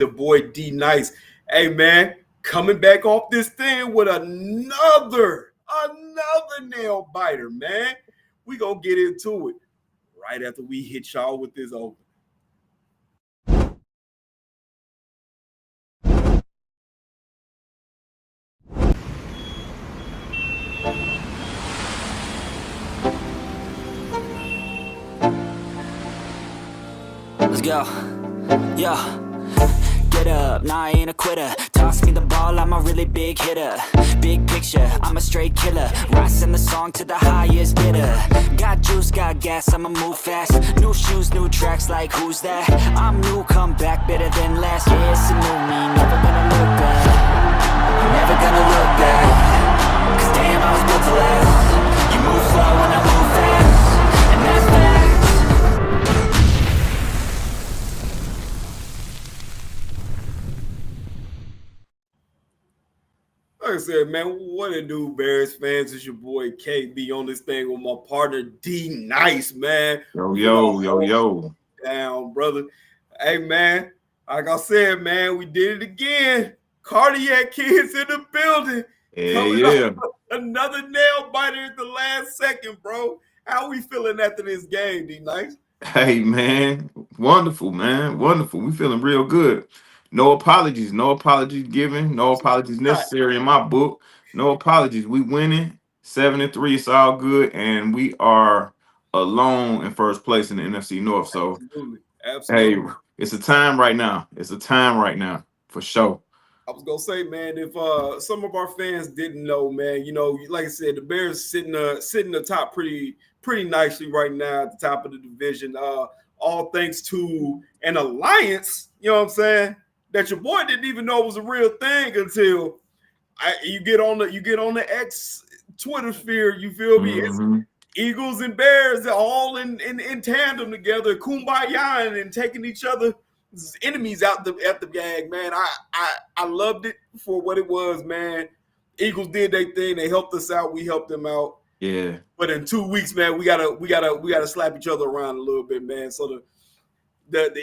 the boy D Nice. Hey man, coming back off this thing with another nail biter, man. We gonna get into it right after we hit y'all with this open. Let's go. Yo. Get up, nah, I ain't a quitter. Toss me the ball, I'm a really big hitter. Big picture, I'm a straight killer. Rising the song to the highest bidder. Got juice, got gas, I'ma move fast. New shoes, new tracks, like who's that? I'm new, come back, better than last. Yeah, it's a new me, never gonna look back. Never gonna look back. Cause damn, I was built to last. You move slow and I move fast. And that's facts. Like I said, man, what it do, Bears fans? It's your boy KB on this thing with my partner D Nice, man. Yo. Down, brother. Hey, man, like I said, man, we did it again. Cardiac kids in the building. Yeah. Another nail biter at the last second, bro. How we feeling after this game, D Nice? Hey, man. Wonderful, man. Wonderful. We feeling real good. No apologies. No apologies given. No apologies necessary in my book. No apologies. We winning 7-3. It's all good. And we are alone in first place in the NFC North. So, Absolutely. Hey, it's a time right now. It's a time right now, for sure. I was gonna say, man, if some of our fans didn't know, man, you know, like I said, the Bears sitting the top pretty nicely right now at the top of the division. All thanks to an alliance, you know what I'm saying, that your boy didn't even know was a real thing until you get on the X Twitter sphere. You feel me? Mm-hmm. It's Eagles and Bears all in tandem together, kumbaya and taking each other enemies out at the gag, man. I loved it for what it was, man. Eagles did their thing. They helped us out. We helped them out. Yeah. But in 2 weeks, man, we gotta slap each other around a little bit, man. So the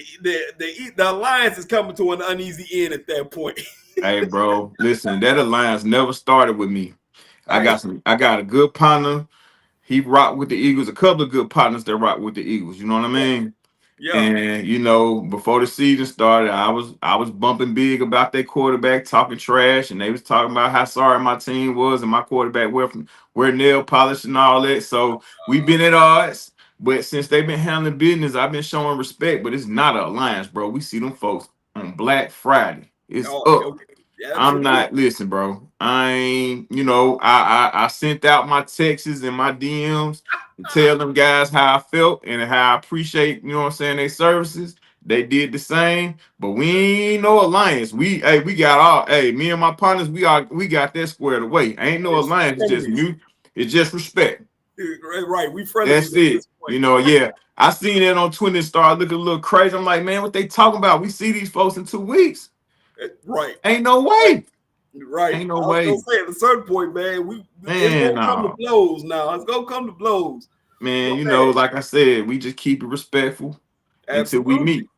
alliance is coming to an uneasy end at that point. Hey, bro, listen, that alliance never started with me. I got a good partner. He rocked with the Eagles. A couple of good partners that rock with the Eagles. You know what I mean? Yeah. And you know, before the season started, I was bumping big about their quarterback, talking trash, and they was talking about how sorry my team was and my quarterback were nail polish and all that. So we've been at odds, but since they've been handling business, I've been showing respect. But it's not an alliance, bro. We see them folks on Black Friday. It's up. Okay. Yeah, I'm not listen, bro. I ain't, I sent out my texts and my DMs to tell them guys how I felt and how I appreciate, you know what I'm saying, their services. They did the same, but we ain't no alliance. We got me and my partners, we got that squared away. Ain't no alliance, it's just mute, it's just respect. Right. We friendly. That's it. Yeah. I seen that on Twitter and started looking a little crazy. I'm like, man, what they talking about? We see these folks in 2 weeks. Right. Ain't no way. Right. Ain't no way. I was gonna say at a certain point, man, it's gonna come to blows now. It's gonna come to blows. Man, like I said, we just keep it respectful until we meet.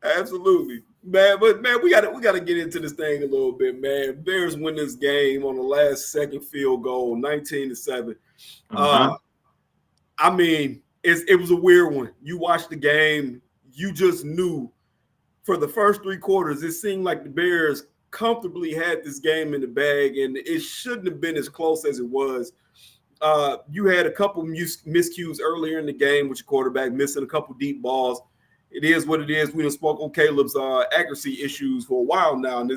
Absolutely. Man, but man, we gotta get into this thing a little bit, man. Bears win this game on the last second field goal, 19-7. Uh-huh. I mean, it was a weird one. You watched the game, you just knew for the first 3 quarters, it seemed like the Bears comfortably had this game in the bag, and it shouldn't have been as close as it was. You had a couple miscues earlier in the game with your quarterback missing a couple deep balls. It is what it is. We done spoke on Caleb's accuracy issues for a while now, and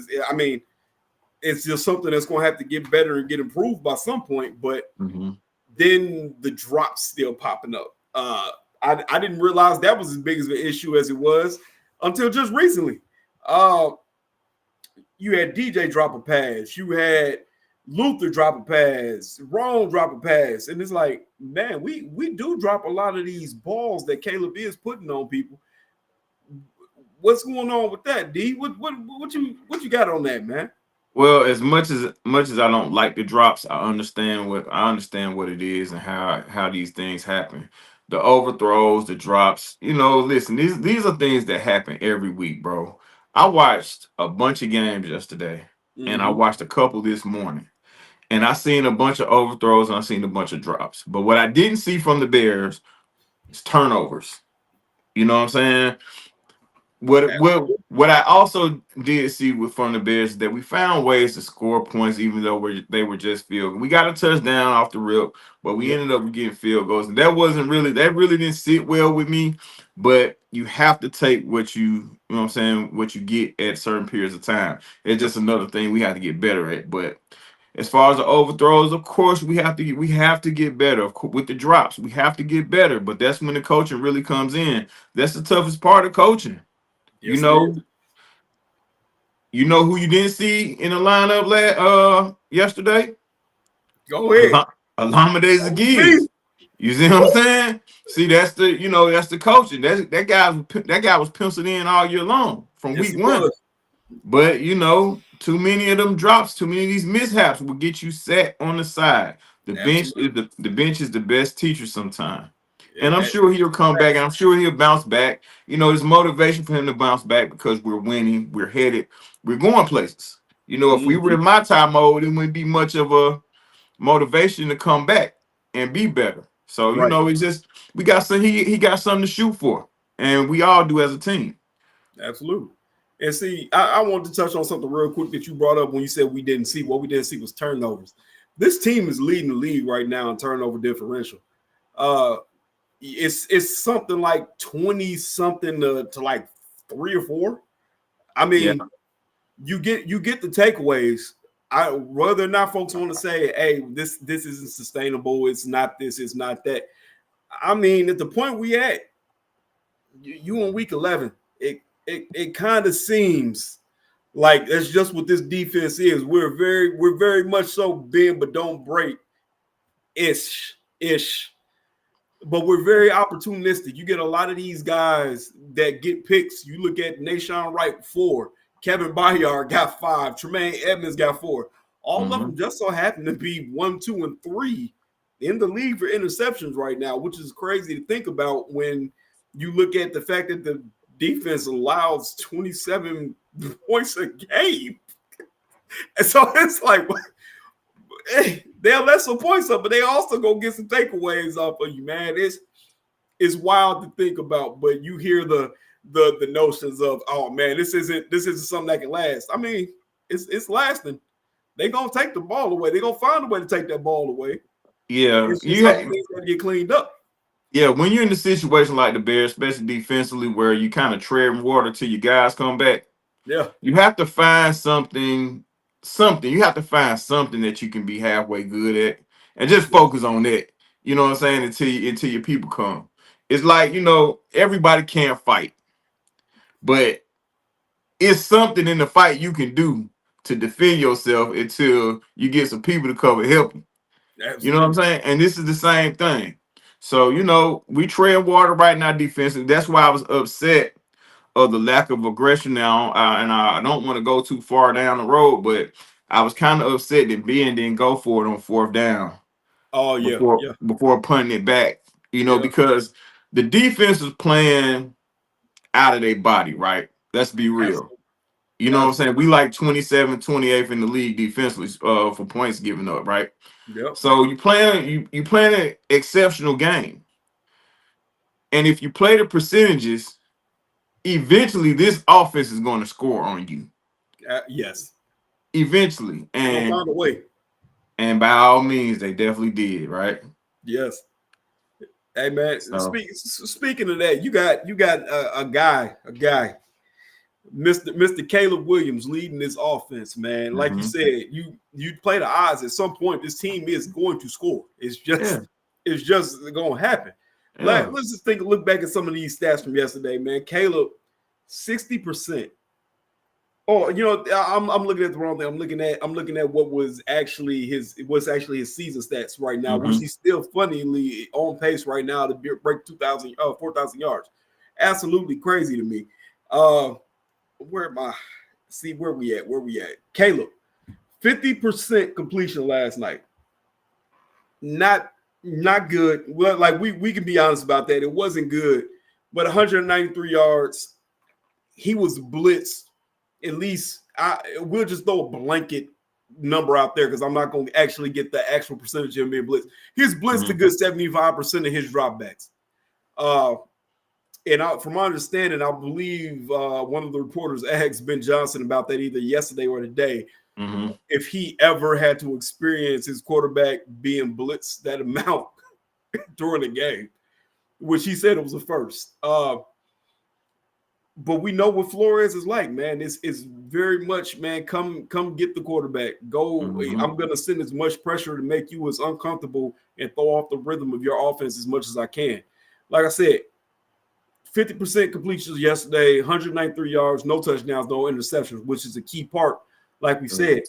it's just something that's going to have to get better and get improved by some point. But then the drops still popping up. I didn't realize that was as big of an issue as it was until just recently. You had DJ drop a pass. You had Luther drop a pass. Ron drop a pass. And it's like, man, we do drop a lot of these balls that Caleb is putting on people. What's going on with that, D? What you got on that, man? Well, as much as I don't like the drops, I understand what it is and how these things happen. the overthrows, the drops. Listen, these are things that happen every week, bro. I watched a bunch of games yesterday, and I watched a couple this morning. And I seen a bunch of overthrows and I seen a bunch of drops. But what I didn't see from the Bears is turnovers. You know what I'm saying? What I also did see from the Bears is that we found ways to score points, even though they were just field. We got a touchdown off the rip, but we ended up getting field goals, and that really didn't sit well with me. But you have to take what you know what I'm saying, what you get at certain periods of time. It's just another thing we have to get better at. But as far as the overthrows, of course, we have to get better. Of course, with the drops, we have to get better. But that's when the coaching really comes in. That's the toughest part of coaching. You Yes, it is. know who you didn't see in the lineup yesterday? Go ahead. Alameda Zagiz. You see what I'm saying? See, that's the coaching. That guy was penciled in all year long from week one. But too many of them drops, too many of these mishaps will get you sat on the side. The bench is the best teacher sometimes. And I'm sure he'll come back, and I'm sure he'll bounce back. There's motivation for him to bounce back because we're winning, we're headed, we're going places. If we were in my time mode, it wouldn't be much of a motivation to come back and be better. So, it's just we got some he got something to shoot for, and we all do as a team. Absolutely. And see, I wanted to touch on something real quick that you brought up when you said we didn't see. What we didn't see was turnovers. This team is leading the league right now in turnover differential. It's something like 20 something to like 3 or 4. I mean, you get the takeaways. Whether or not folks want to say, hey, this isn't sustainable, it's not this, it's not that. I mean, at the point we at, you in week 11, it kind of seems like that's just what this defense is. We're very much so bend but don't break ish. But we're very opportunistic. You get a lot of these guys that get picks. You look at Nashawn Wright 4, Kevin Byard got 5, Tremaine Edmonds got 4. All of them just so happen to be 1, 2, and 3 in the league for interceptions right now, which is crazy to think about when you look at the fact that the defense allows 27 points a game. And so it's like, hey, they'll let some points up, but they also go get some takeaways off of you, man. It's wild to think about, but you hear the notions of, oh man, this isn't something that can last. I mean, it's lasting. They're gonna take the ball away. They're gonna find a way to take that ball away. Yeah, it's just things gotta get cleaned up. Yeah, when you're in a situation like the Bears, especially defensively, where you kind of tread water till your guys come back, you have to find something. You have to find something that you can be halfway good at, and just focus on that. You know what I'm saying? Until your people come. It's like everybody can't fight, but it's something in the fight you can do to defend yourself until you get some people to come and help you. Absolutely. You know what I'm saying? And this is the same thing. So, we tread water right now defensively. That's why I was upset of the lack of aggression now. And I don't want to go too far down the road, but I was kind of upset that Ben didn't go for it on 4th down. Oh, yeah. Before punting it back, because the defense is playing out of their body, right? Let's be real. Absolutely. You know what I'm saying? We like 27th, 28th in the league defensively for points given up, right? Yep. So you playing an exceptional game. And if you play the percentages, eventually this offense is going to score on you. Yes. Eventually. And find a way. And by all means, they definitely did, right? Yes. Hey man, speaking of that, you got a guy, Mr. Caleb Williams leading this offense, man. Like you said, you play the odds. At some point, this team is going to score. It's just going to happen. Yeah. Let's just look back at some of these stats from yesterday, man. Caleb, 60%. Oh, I'm looking at the wrong thing. I'm looking at what was actually his season stats right now, which he's still funnily on pace right now to break 4,000 yards. Absolutely crazy to me. Where am I? See where we at? Caleb, 50% completion last night. Not Not good. Well, like we can be honest about that. It wasn't good. But 193 yards, he was blitzed. At least we'll just throw a blanket number out there because I'm not going to actually get the actual percentage of him being blitzed. He's blitzed a good 75% of his dropbacks. And from my understanding, I believe one of the reporters asked Ben Johnson about that either yesterday or today. If he ever had to experience his quarterback being blitzed that amount during the game, which he said it was the first. But we know what Flores is like, man. It's very much, man, come get the quarterback. Go. I'm going to send as much pressure to make you as uncomfortable and throw off the rhythm of your offense as much as I can. Like I said, 50% completions yesterday, 193 yards, no touchdowns, no interceptions, which is a key part. Like we said,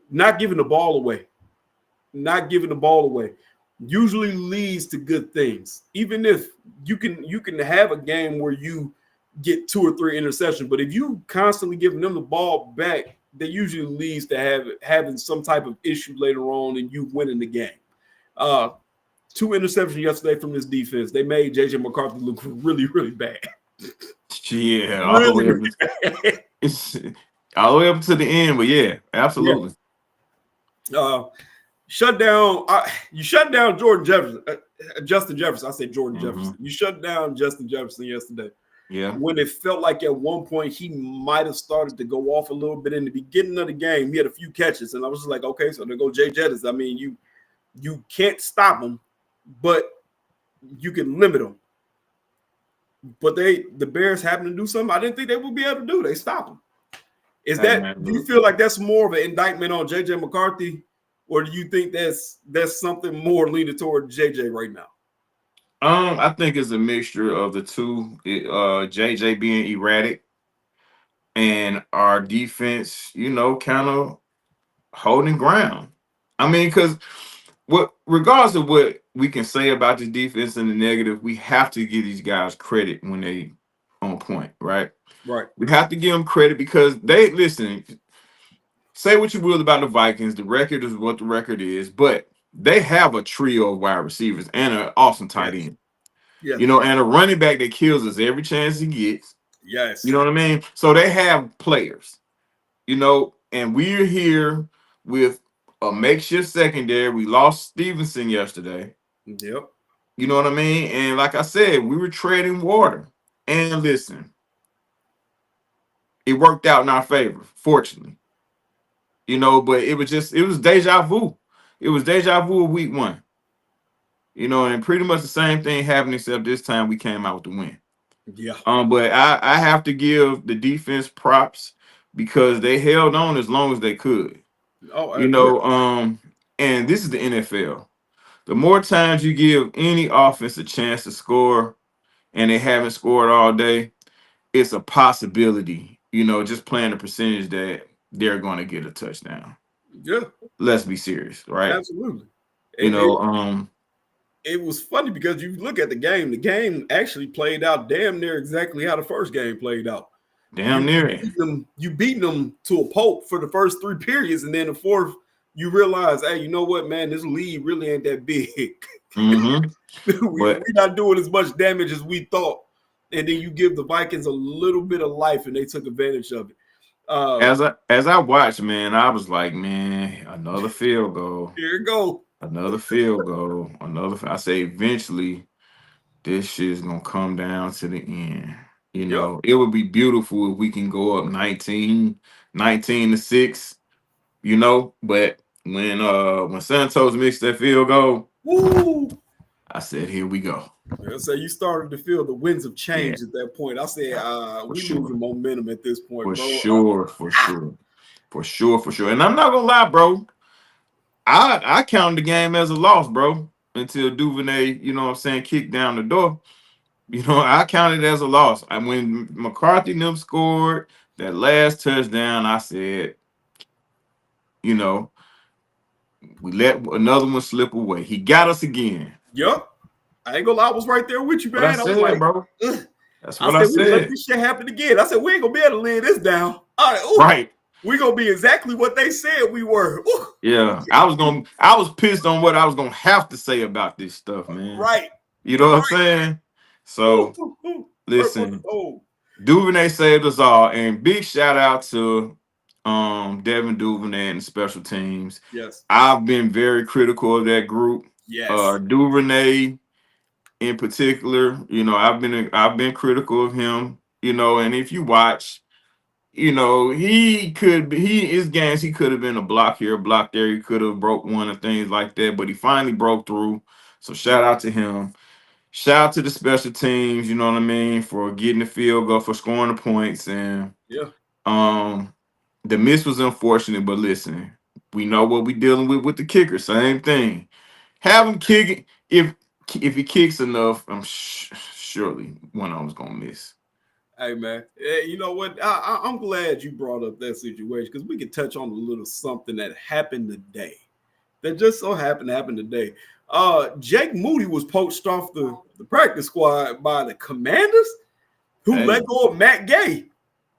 not giving the ball away. Not giving the ball away usually leads to good things. Even if you can have a game where you get 2 or 3 interceptions, but if you constantly giving them the ball back, that usually leads to having some type of issue later on and you winning the game. 2 interceptions yesterday from this defense. They made JJ McCarthy look really, really bad. Yeah, all the way up to the end, but yeah, absolutely. Shut down. You shut down Justin Jefferson. I said Jordan Jefferson. You shut down Justin Jefferson yesterday. Yeah. When it felt like at one point he might have started to go off a little bit in the beginning of the game, he had a few catches, and I was just like, okay, so there go Jay Jettis. I mean, you can't stop him, but you can limit him. But the Bears happen to do something I didn't think they would be able to do. They stop him. Do you feel like that's more of an indictment on JJ McCarthy, or do you think that's something more leaning toward JJ right now? I think it's a mixture of the two. JJ being erratic and our defense, kind of holding ground. I mean, because regardless of what we can say about this defense in the negative, we have to give these guys credit when they on point, right? Right. We have to give them credit because they listen. Say what you will about the Vikings. The record is what the record is, but they have a trio of wide receivers and an awesome tight end. Yes. And a running back that kills us every chance he gets. Yes. You know what I mean? So they have players, and we're here with a makeshift secondary. We lost Stevenson yesterday. Yep. You know what I mean? And like I said, we were treading water. And listen, it worked out in our favor, fortunately. But it was deja vu. It was deja vu of week 1. And pretty much the same thing happened, except this time we came out with the win. Yeah. But I have to give the defense props because they held on as long as they could. And this is the NFL. The more times you give any offense a chance to score and they haven't scored all day, it's a possibility, just playing the percentage that they're going to get a touchdown. Yeah. Let's be serious, right? Absolutely. It was funny because you look at the game actually played out damn near exactly how the first game played out. Damn near. You beating them to a pulp for the first 3 periods, and then the fourth, you realize, hey, you know what, man, this lead really ain't that big. We're not doing as much damage as we thought. And then you give the Vikings a little bit of life, and they took advantage of it. As I watched, man, I was like, man, another field goal. Here you go. Another field goal. I say eventually this shit is gonna come down to the end. It would be beautiful if we can go up 19-6. But when Santos missed that field goal, woo, I said, here we go. So you started to feel the winds of change at that point. I said, we losing momentum at this point, for bro. For sure. And I'm not gonna lie, bro. I counted the game as a loss, bro, until Duvernay, kicked down the door. I counted it as a loss. And when McCarthy and them scored that last touchdown, I said, we let another one slip away. He got us again. Yep. I ain't gonna lie, I was right there with you, man. I was like, bro. That's what I said. We let this shit happen again. I said, we ain't gonna be able to lay this down. Right. We're gonna be exactly what they said we were. Ooh. Yeah, I was pissed on what I was gonna have to say about this stuff, man. Right. You know what I'm saying? So Hurt my listen, soul. Duvernay saved us all, and big shout out to Devin Duvernay and the special teams. Yes. I've been very critical of that group. Yes. Duvernay in particular, I've been critical of him, and if you watch, his games, he could have been a block here, a block there, he could have broke one and things like that, but he finally broke through. So shout out to him. Shout out to the special teams, you know what I mean, for getting the field goal, for scoring the points. And Yeah. the miss was unfortunate, but listen, we know what we're dealing with the kicker. Same thing. Have him kick it. If he kicks enough, I'm surely one of them's gonna miss. Hey man, you know what? I'm glad you brought up that situation because we could touch on a little something that happened today. That just so happened to happen today. Jake Moody was poached off the practice squad by the Commanders, who let go of Matt Gay.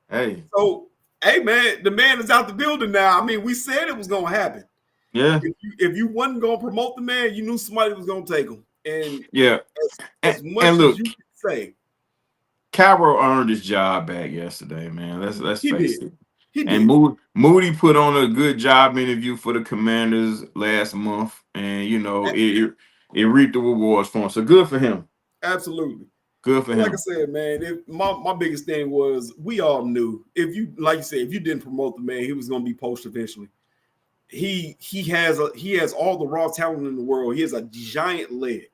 Hey. So, hey man, the man is out the building now. I mean, we said it was gonna happen. Yeah. If you wasn't gonna promote the man, you knew somebody was gonna take him. And yeah, as much and look, as you can say, Cairo earned his job back yesterday, man. Let's face it. He and did. Moody put on a good job interview for the Commanders last month, and it reaped the rewards for him. So good for him. Absolutely. Good for him. Like I said, man, my biggest thing was we all knew if you, like you said, if you didn't promote the man, he was going to be poached eventually. He has all the raw talent in the world. He has a giant leg.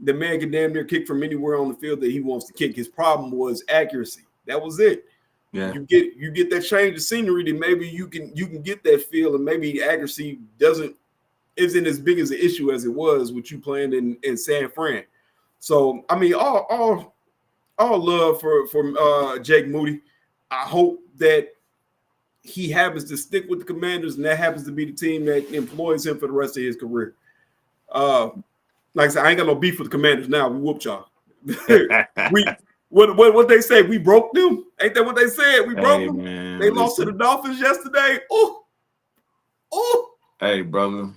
The man can damn near kick from anywhere on the field that he wants to kick. His problem was accuracy. That was it. Yeah. You get that change of scenery, then maybe you can get that feel, and maybe accuracy isn't as big as an issue as it was with you playing in San Fran. So I mean, all love for Jake Moody. I hope that he happens to stick with the Commanders, and that happens to be the team that employs him for the rest of his career. Like I said, I ain't got no beef with the Commanders now. We whooped y'all. What they say? We broke them. Ain't that what they said? We broke them. Man, they lost to the Dolphins yesterday. Oh. Hey, brother,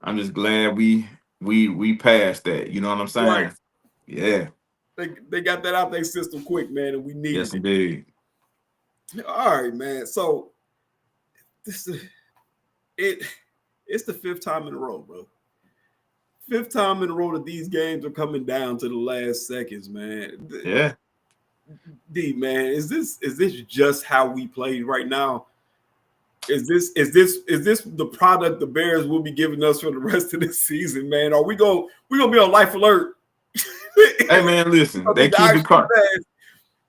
I'm just glad we passed that. You know what I'm saying? Right. Yeah. They got that out their system quick, man, and we needed yes, indeed. All right, man. So it's the fifth time in a row, bro. Fifth time in a row that these games are coming down to the last seconds, man. Yeah. D, man, is this just how we play right now? Is this the product the Bears will be giving us for the rest of the season, man? Are we gonna be on life alert? Hey, man, listen, they keep it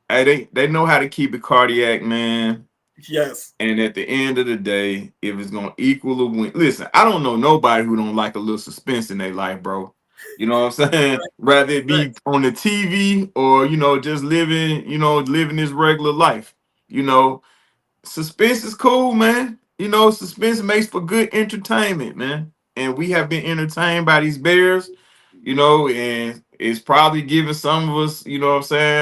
Hey, they know how to keep it cardiac, man. Yes. And at the end of the day, if it's gonna equal a win, listen, I don't know nobody who don't like a little suspense in their life, bro. You know what I'm saying? Rather it be on the TV or just living this regular life. Suspense is cool, man. Suspense makes for good entertainment, man. And we have been entertained by these Bears, and it's probably giving some of us,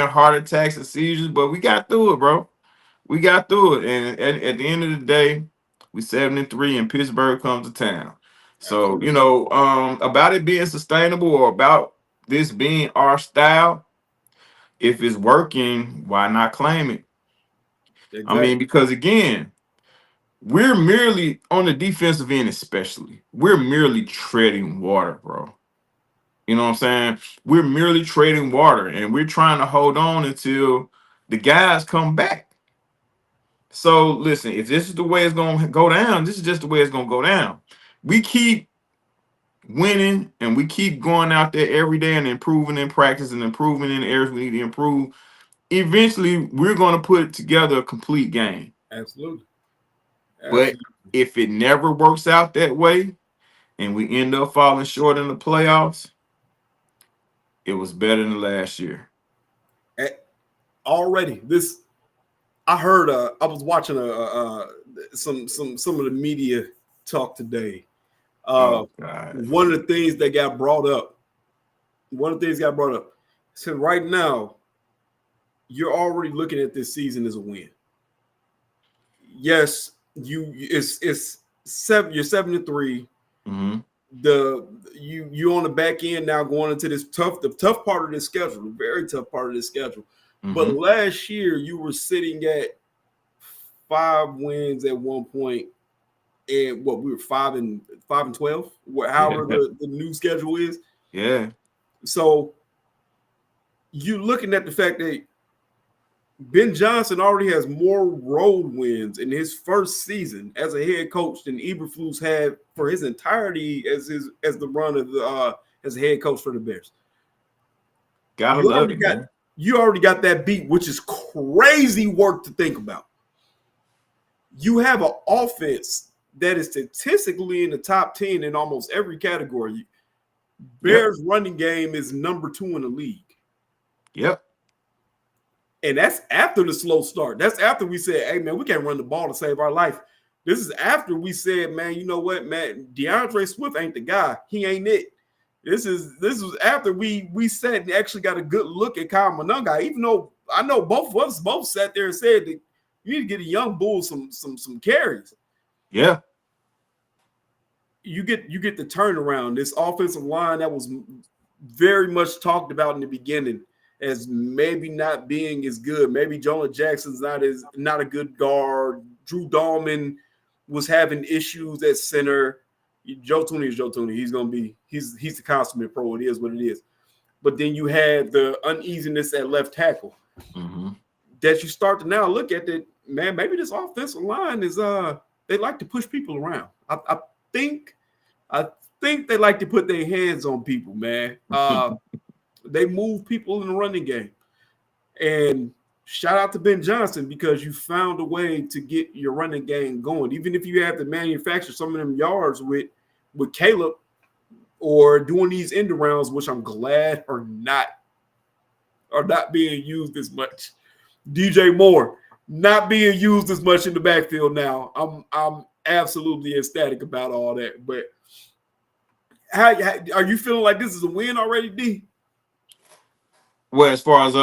heart attacks and seizures, but we got through it, bro. We got through it. And at the end of the day, we 7-3 and Pittsburgh comes to town. So, about it being sustainable or about this being our style, if it's working, why not claim it? Exactly. I mean, because again, we're merely on the defensive end, especially. We're merely treading water, bro. You know what I'm saying? We're merely trading water, and we're trying to hold on until the guys come back. So, listen, if this is the way it's going to go down, this is just the way it's going to go down. We keep winning, and we keep going out there every day and improving in practice and improving in the areas we need to improve. Eventually, we're going to put together a complete game. Absolutely. But if it never works out that way and we end up falling short in the playoffs, it was better than last year. Already, I heard. I was watching some of the media talk today. One of the things that got brought up. Said right now, you're already looking at this season as a win. yes, it's seven. You're 7-3. Mm-hmm. You on the back end now going into the tough part of this schedule, the very tough part of this schedule. But Mm-hmm. last year you were sitting at 5 wins at one point, and what we were 5-12, however Yeah. the new schedule is. Yeah. So you looking at the fact that Ben Johnson already has more road wins in his first season as a head coach than Eberflus had for his entirety as the run of the as a head coach for the Bears. Gotta love it, man. You already got that beat, which is crazy work to think about. You have an offense that is statistically in the top 10 in almost every category. Bears running game is number 2 in the league. Yep. And that's after the slow start. That's after we said, hey, man, we can't run the ball to save our life. This is after we said, man, you know what, man, DeAndre Swift ain't the guy. He ain't it. This was after we sat and actually got a good look at Kyle Monangai, even though I know both of us both sat there and said that you need to get a young bull some carries. Yeah. You get the turnaround. This offensive line that was very much talked about in the beginning as maybe not being as good. Maybe Jonah Jackson's not a good guard. Drew Dahlman was having issues at center. Joe Tooney is Joe Tooney. He's the consummate pro. It is what it is. But then you had the uneasiness at left tackle that you start to now look at that, man, maybe this offensive line is they like to push people around. I think they like to put their hands on people, man. They move people in the running game. And shout out to Ben Johnson because you found a way to get your running game going. Even if you have to manufacture some of them yards with Caleb or doing these end rounds, which I'm glad are not being used as much. DJ Moore not being used as much in the backfield now. I'm absolutely ecstatic about all that. But how are you feeling like this is a win already, D? Well, as far as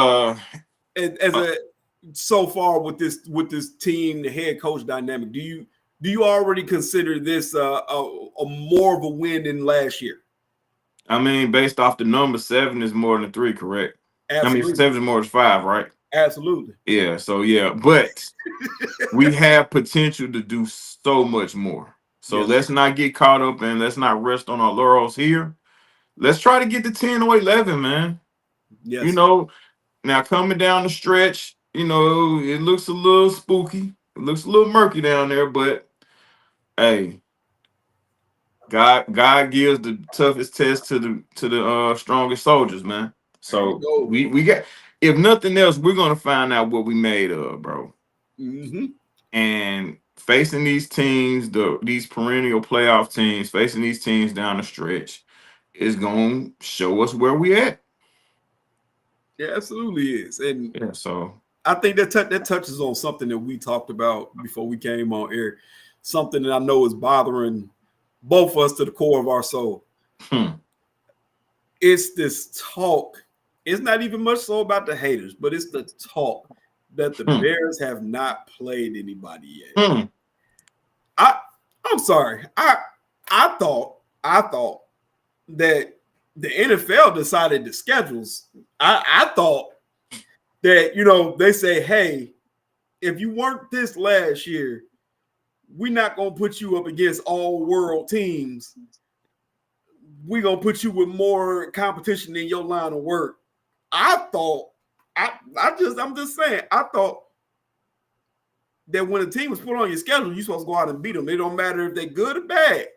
so far with this team, the head coach dynamic, do you already consider this a more of a win than last year? I mean, based off the number, 7 is more than 3, correct? Absolutely. I mean, 7 is more than 5, right? Absolutely. Yeah. So yeah, but we have potential to do so much more. So let's not get caught up and let's not rest on our laurels here. Let's try to get to 10 or 11, man. Yes. You know, now coming down the stretch, you know, it looks a little spooky. It looks a little murky down there, but hey, God gives the toughest test to the strongest soldiers, man. So we got, if nothing else, we're gonna find out what we made of, bro. And facing these teams, these perennial playoff teams, facing these teams down the stretch is gonna show us where we at. Yeah, absolutely is. And yeah, so I think that touches on something that we talked about before we came on air. Something that I know is bothering both of us to the core of our soul. It's this talk. It's not even much so about the haters, but it's the talk that the Bears have not played anybody yet. I'm sorry. I thought that the NFL decided the schedules. I thought that, you know, they say, hey, if you weren't this last year, we're not going to put you up against all world teams. We're going to put you with more competition in your line of work. I thought, I'm just saying, I thought that when a team was put on your schedule, you're supposed to go out and beat them. It don't matter if they're good or bad.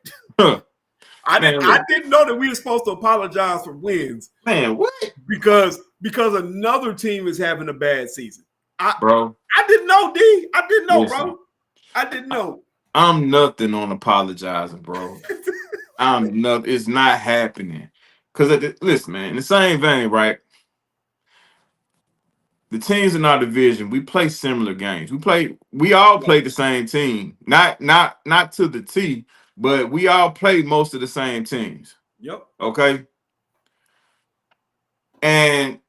I didn't know that we were supposed to apologize for wins. Man, what? Because another team is having a bad season. Bro. I didn't know, D. I didn't know, Listen, bro. I didn't know. I'm nothing on apologizing, bro. It's not happening. Because, listen, man, in the same vein, right? The teams in our division, we play similar games. We all play the same team. Not to the T, but we all play most of the same teams. Yep. Okay. And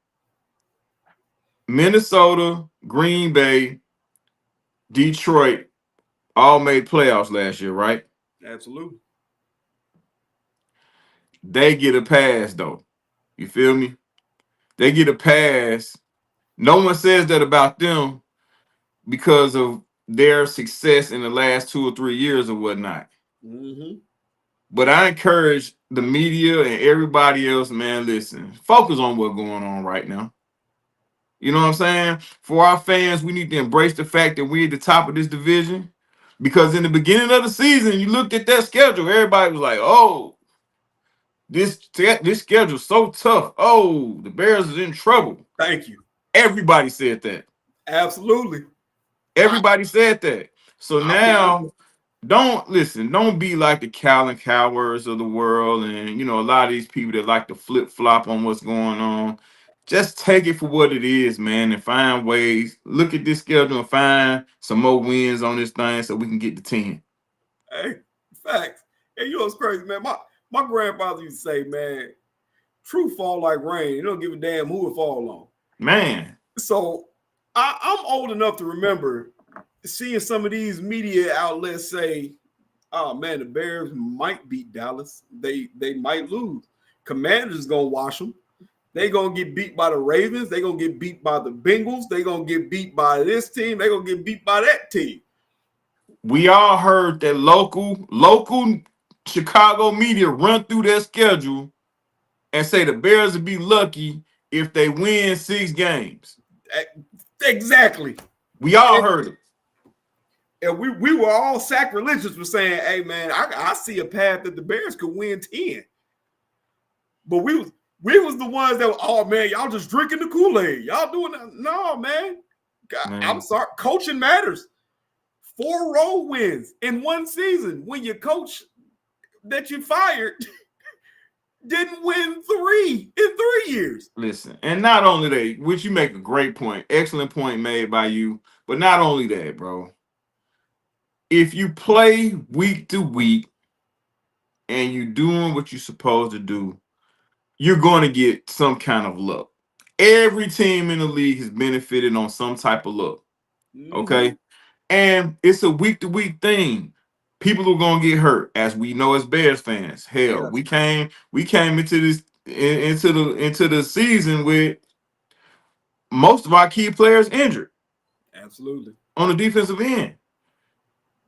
Minnesota, Green Bay, Detroit all made playoffs last year, right? Absolutely. They get a pass though. You feel me? They get a pass. No one says that about them because of their success in the last 2 or 3 years or whatnot. Mm-hmm. But I encourage the media and everybody else, man, listen, focus on what's going on right now. You know what I'm saying? For our fans, we need to embrace the fact that we're at the top of this division. Because in the beginning of the season, you looked at that schedule, everybody was like, oh, this schedule's so tough. Oh, the Bears is in trouble. Thank you. Everybody said that. Absolutely. Everybody said that. So I believe now, don't be like the Calvin Cowards of the world, and a lot of these people that like to flip flop on what's going on. Just take it for what it is, man, and find ways. Look at this schedule and find some more wins on this thing so we can get to 10. Hey, facts. Hey, you know what's crazy, man? My grandfather used to say, man, truth fall like rain. You don't give a damn who it fall on. Man. So I'm old enough to remember seeing some of these media outlets say, oh man, the Bears might beat Dallas. They might lose. Commanders gonna wash them. They gonna get beat by the Ravens. They gonna get beat by the Bengals. They gonna get beat by this team. They gonna get beat by that team. We all heard that local Chicago media run through their schedule and say the Bears would be lucky if they win 6 games. Exactly. We all heard it. And we were all sacrilegious for saying, hey, man, I see a path that the Bears could win 10. But we was the ones that were, oh, man, y'all just drinking the Kool-Aid. Y'all doing that. No, man. I'm sorry. Coaching matters. 4 road wins in one season when your coach that you fired didn't win 3 in 3 years. Listen, and not only that, which you make a great point, excellent point made by you, but not only that, bro. If you play week to week and you're doing what you're supposed to do, you're going to get some kind of luck. Every team in the league has benefited on some type of luck. Okay? And it's a week-to-week thing. People are gonna get hurt, as we know as Bears fans. Hell, we came into the season with most of our key players injured. Absolutely. On the defensive end.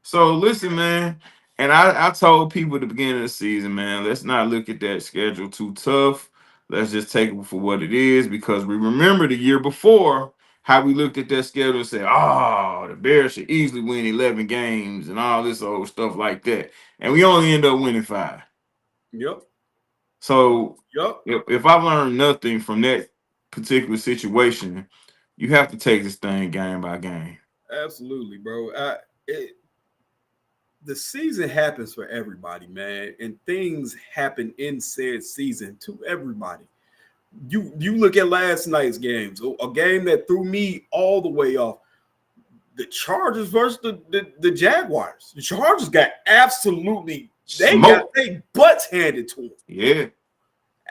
So listen, man, and I told people at the beginning of the season, man, let's not look at that schedule too tough. Let's just take it for what it is, because we remember the year before how we looked at that schedule and said, oh, the Bears should easily win 11 games and all this old stuff like that. And we only end up winning 5. Yep. So if I learned nothing from that particular situation, you have to take this thing game by game. Absolutely, bro. The season happens for everybody, man, and things happen in said season to everybody. You look at last night's games, a game that threw me all the way off. The Chargers versus the Jaguars. The Chargers got absolutely got their butts handed to them. Yeah,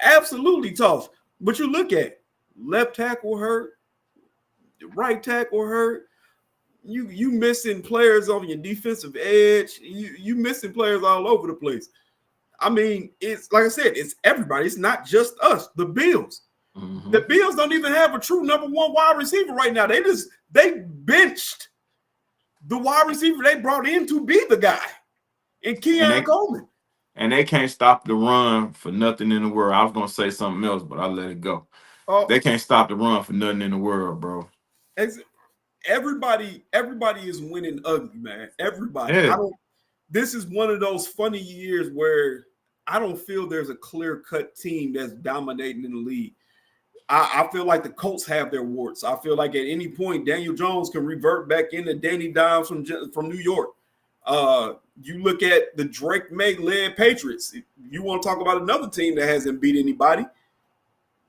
absolutely tough. But you look at left tackle hurt, right tackle hurt. You missing players on your defensive edge. You missing players all over the place. I mean, it's like I said, it's everybody. It's not just us. The Bills. Mm-hmm. The Bills don't even have a true number 1 wide receiver right now. They benched the wide receiver they brought in to be the guy, and Keon Coleman. And they can't stop the run for nothing in the world. I was gonna say something else, but I'll let it go. They can't stop the run for nothing in the world, bro. Everybody is winning ugly, man. Everybody. Yeah. This is one of those funny years where I don't feel there's a clear-cut team that's dominating in the league. I feel like the Colts have their warts. I feel like at any point Daniel Jones can revert back into Danny Dimes from New York. You look at the Drake May-led Patriots. If you want to talk about another team that hasn't beat anybody,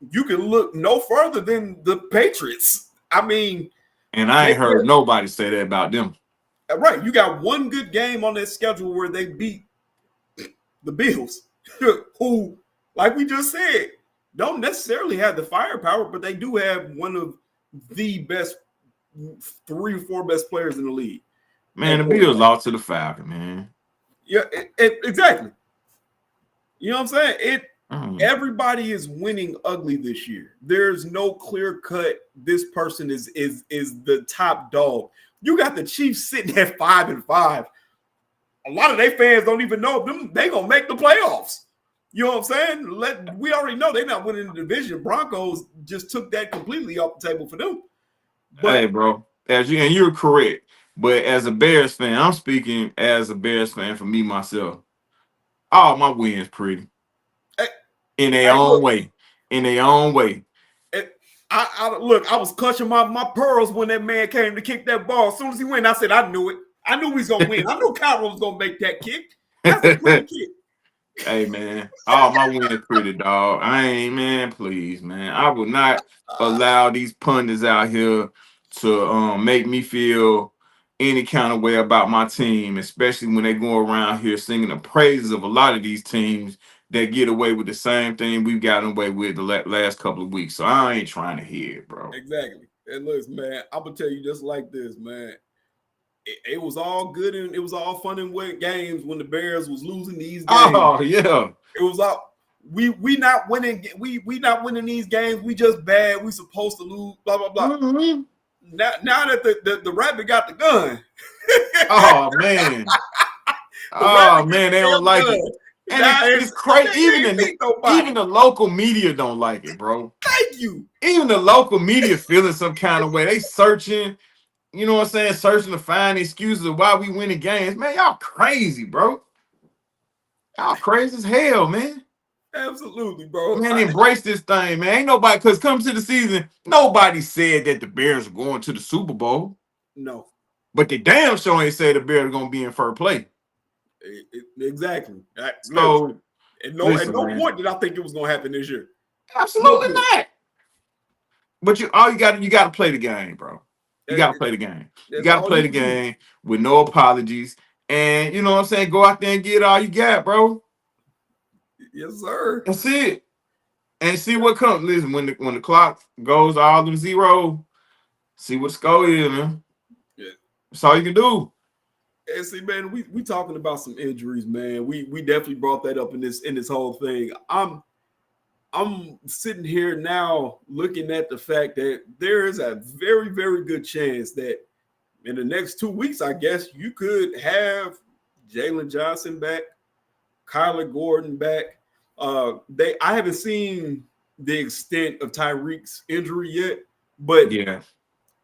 you can look no further than the Patriots. I mean, and I ain't heard nobody say that about them. Right. You got one good game on that schedule where they beat the Bills, who, like we just said, don't necessarily have the firepower, but they do have one of the best 3 or 4 best players in the league. Man, at the Bills quarterback. lost to the Falcons, man. Yeah, exactly. You know what I'm saying? Mm. Everybody is winning ugly this year. There's no clear cut. This person is the top dog. You got the Chiefs sitting at 5-5. A lot of their fans don't even know them. They gonna make the playoffs. You know what I'm saying? We already know they're not winning the division. Broncos just took that completely off the table for them. Hey, But bro, you're correct. But as a Bears fan, I'm speaking as a Bears fan for me myself. All my wins pretty hey, in their hey, own look, way. In their own way. look. I was clutching my pearls when that man came to kick that ball. As soon as he went, I said, I knew it. I knew he was gonna win. I knew Cairo was gonna make that kick. That's a pretty kick. Hey, man, all my wins pretty, dog. I ain't, man, please, man. I will not allow these pundits out here to make me feel any kind of way about my team, especially when they go around here singing the praises of a lot of these teams that get away with the same thing we've gotten away with the last couple of weeks. So I ain't trying to hear it, bro. Exactly. And listen, man, I'm gonna tell you just like this, man. It was all good and it was all fun and wet games when the Bears was losing these games. Oh yeah, it was all we not winning. We not winning these games. We just bad. We supposed to lose. Blah blah blah. Mm-hmm. Now that the rabbit got the gun. Oh man. Oh man, they don't like it. And it's crazy. Even the local media don't like it, bro. Thank you. Even the local media feeling some kind of way. They searching, you know what I'm saying? Searching to find excuses of why we winning games. Man, y'all crazy, bro. Y'all crazy as hell, man. Absolutely, bro. Man, embrace this thing, man. Ain't nobody, because come to the season, nobody said that the Bears are going to the Super Bowl. No. But they damn sure ain't say the Bears are going to be in first place. Exactly. So, at no point did I think it was going to happen this year. Absolutely not. But you got to play the game, bro. You got to play the game. You got to play the game with no apologies. And, you know what I'm saying, go out there and get all you got, bro. Yes, sir. That's it. And see what comes. Listen, when the clock goes all them zero, see what the score is, man. Yeah. That's all you can do. And see, man, we talking about some injuries, man. We definitely brought that up in this whole thing. I'm sitting here now looking at the fact that there is a very, very good chance that in the next 2 weeks, I guess, you could have Jalen Johnson back, Kyler Gordon back. I haven't seen the extent of Tyreek's injury yet, but yeah,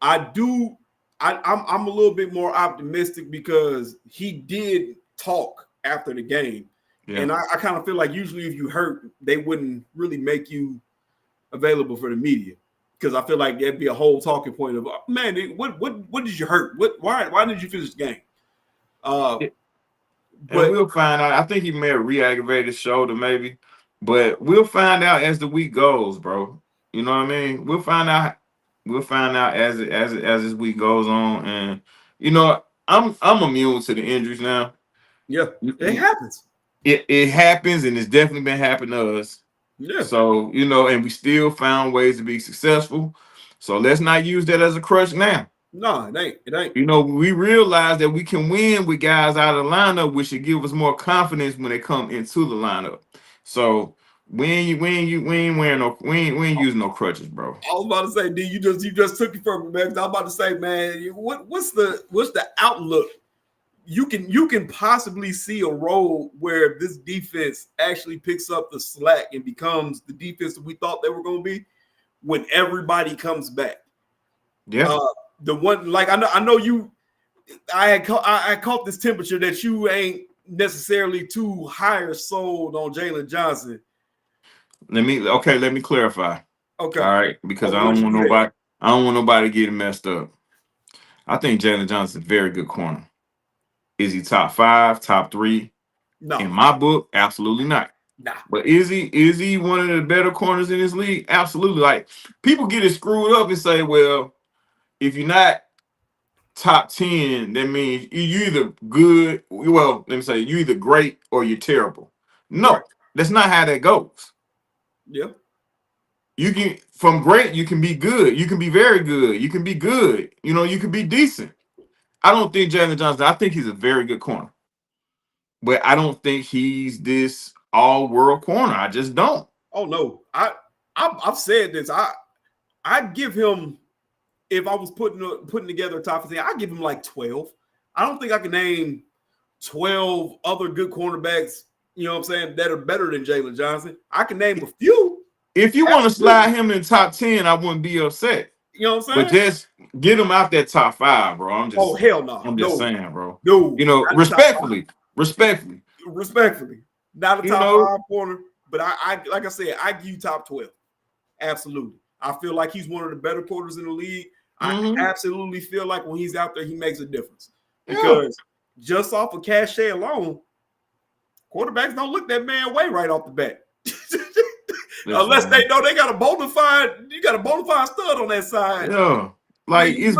I'm a little bit more optimistic because he did talk after the game. Yeah. And I kind of feel like usually if you hurt, they wouldn't really make you available for the media because I feel like that'd be a whole talking point of, man, what did you hurt? Why did you finish the game? But we'll find out. I think he may have re-aggravated his shoulder, maybe, but we'll find out as the week goes, bro. You know what I mean? We'll find out. We'll find out as this week goes on, and you know, I'm immune to the injuries now. Yeah, it happens. It happens, and it's definitely been happening to us. Yeah. So, you know, and we still found ways to be successful. So let's not use that as a crutch now. No, it ain't. You know, we realize that we can win with guys out of the lineup, which should give us more confidence when they come into the lineup. So we ain't using no crutches, bro. I was about to say, D, you just took it from me, man. I was about to say, man, what's the outlook? You can possibly see a role where this defense actually picks up the slack and becomes the defense that we thought they were going to be when everybody comes back. Yeah. The one, like I know you. I caught this temperature that you ain't necessarily too higher sold on Jalen Johnson. Let me clarify. Okay. All right, because I don't want nobody getting messed up. I think Jalen Johnson's a very good corner. Is he top 5, top 3? No. In my book, absolutely not. Nah. But is he one of the better corners in this league? Absolutely. Like, people get it screwed up and say, well, if you're not top 10, that means you're either good. Well, let me say you're either great or you're terrible. No, right. That's not how that goes. Yeah. You can, from great, you can be good. You can be very good. You can be good. You know, you can be decent. I don't think Jalen Johnson. I think he's a very good corner, but I don't think he's this all-world corner. I just don't. Oh no, I've said this. I give him, if I was putting together a top 10, I give him like 12. I don't think I can name 12 other good cornerbacks, you know what I'm saying, that are better than Jalen Johnson. I can name a few. If you want to slide him in the top 10, I wouldn't be upset. You know what I'm saying? But just get him out that top 5, bro. Oh, hell no. I'm just saying, bro. No. You know, respectfully. Not a top 5 corner, but I like I said, I give you top 12. Absolutely. I feel like he's one of the better corners in the league. I absolutely feel like when he's out there, he makes a difference. Because just off of cachet alone, quarterbacks don't look that man way right off the bat. Unless they know they got a bona fide stud on that side. Yeah. Like it's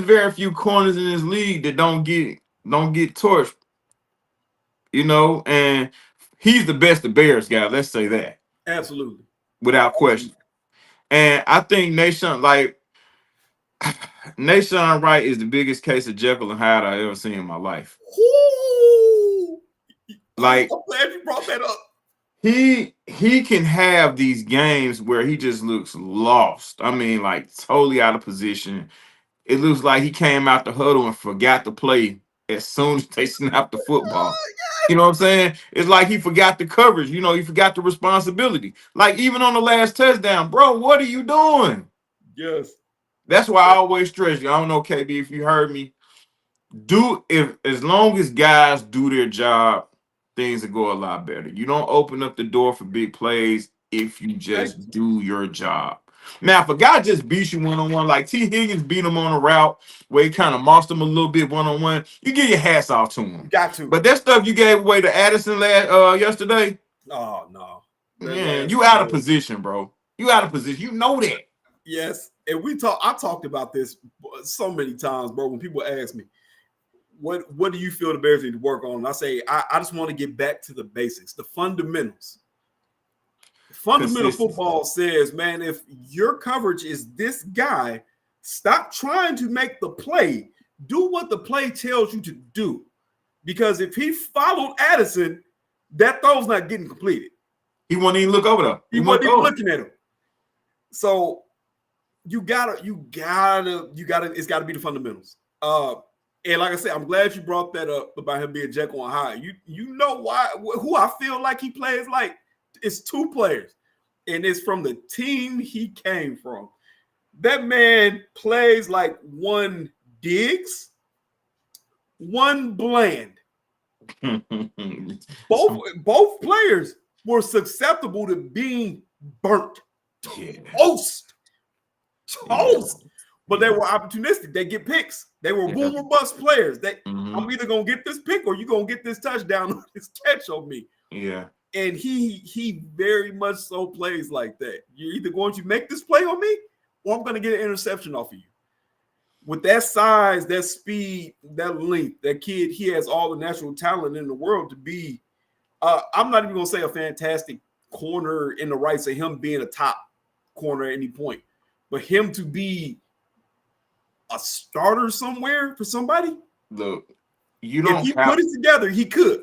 very few corners in this league that don't get torched. You know, and he's the best of Bears guy. Let's say that. Absolutely. Without question. And I think Nation Wright is the biggest case of Jekyll and Hyde I ever seen in my life. Ooh. Like, I'm glad you brought that up. He can have these games where he just looks lost. I mean, like totally out of position. It looks like he came out the huddle and forgot to play as soon as they snapped the football. You know what I'm saying? It's like he forgot the coverage. You know, he forgot the responsibility. Like even on the last touchdown, bro, what are you doing? Yes. That's why I always stress you. I don't know, KB, if you heard me. As long as guys do their job, things will go a lot better. You don't open up the door for big plays if you just do your job. Now, if a guy just beats you one-on-one, like T. Higgins beat him on a route where he kind of mossed him a little bit one-on-one, you give your hats off to him. Got to. But that stuff you gave away to Addison yesterday, oh, no. Man, you out of position, bro. You out of position. You know that. Yes. And I talked about this so many times, bro, when people ask me, what do you feel the Bears need to work on? And I say, I just want to get back to the basics, the fundamentals. Fundamental football says, man, if your coverage is this guy, stop trying to make the play. Do what the play tells you to do. Because if he followed Addison, that throw's not getting completed. He won't even look over there. He wasn't even looking at him. So you gotta, it's gotta be the fundamentals. And like I said, I'm glad you brought that up about him being Jekyll and Hyde. You know why? Who I feel like he plays like? It's two players, and it's from the team he came from. That man plays like one Diggs, one Bland. Both players were susceptible to being burnt. Toast. But they were opportunistic. They get picks. They were boom or bust players. I'm either gonna get this pick or you're gonna get this touchdown or this catch on me. Yeah. And he very much so plays like that. You're either going to make this play on me or I'm going to get an interception off of you. With that size, that speed, that length, that kid, he has all the natural talent in the world to be, I'm not even going to say a fantastic corner in the rights of him being a top corner at any point. But him to be a starter somewhere for somebody, look, if he put it together, he could.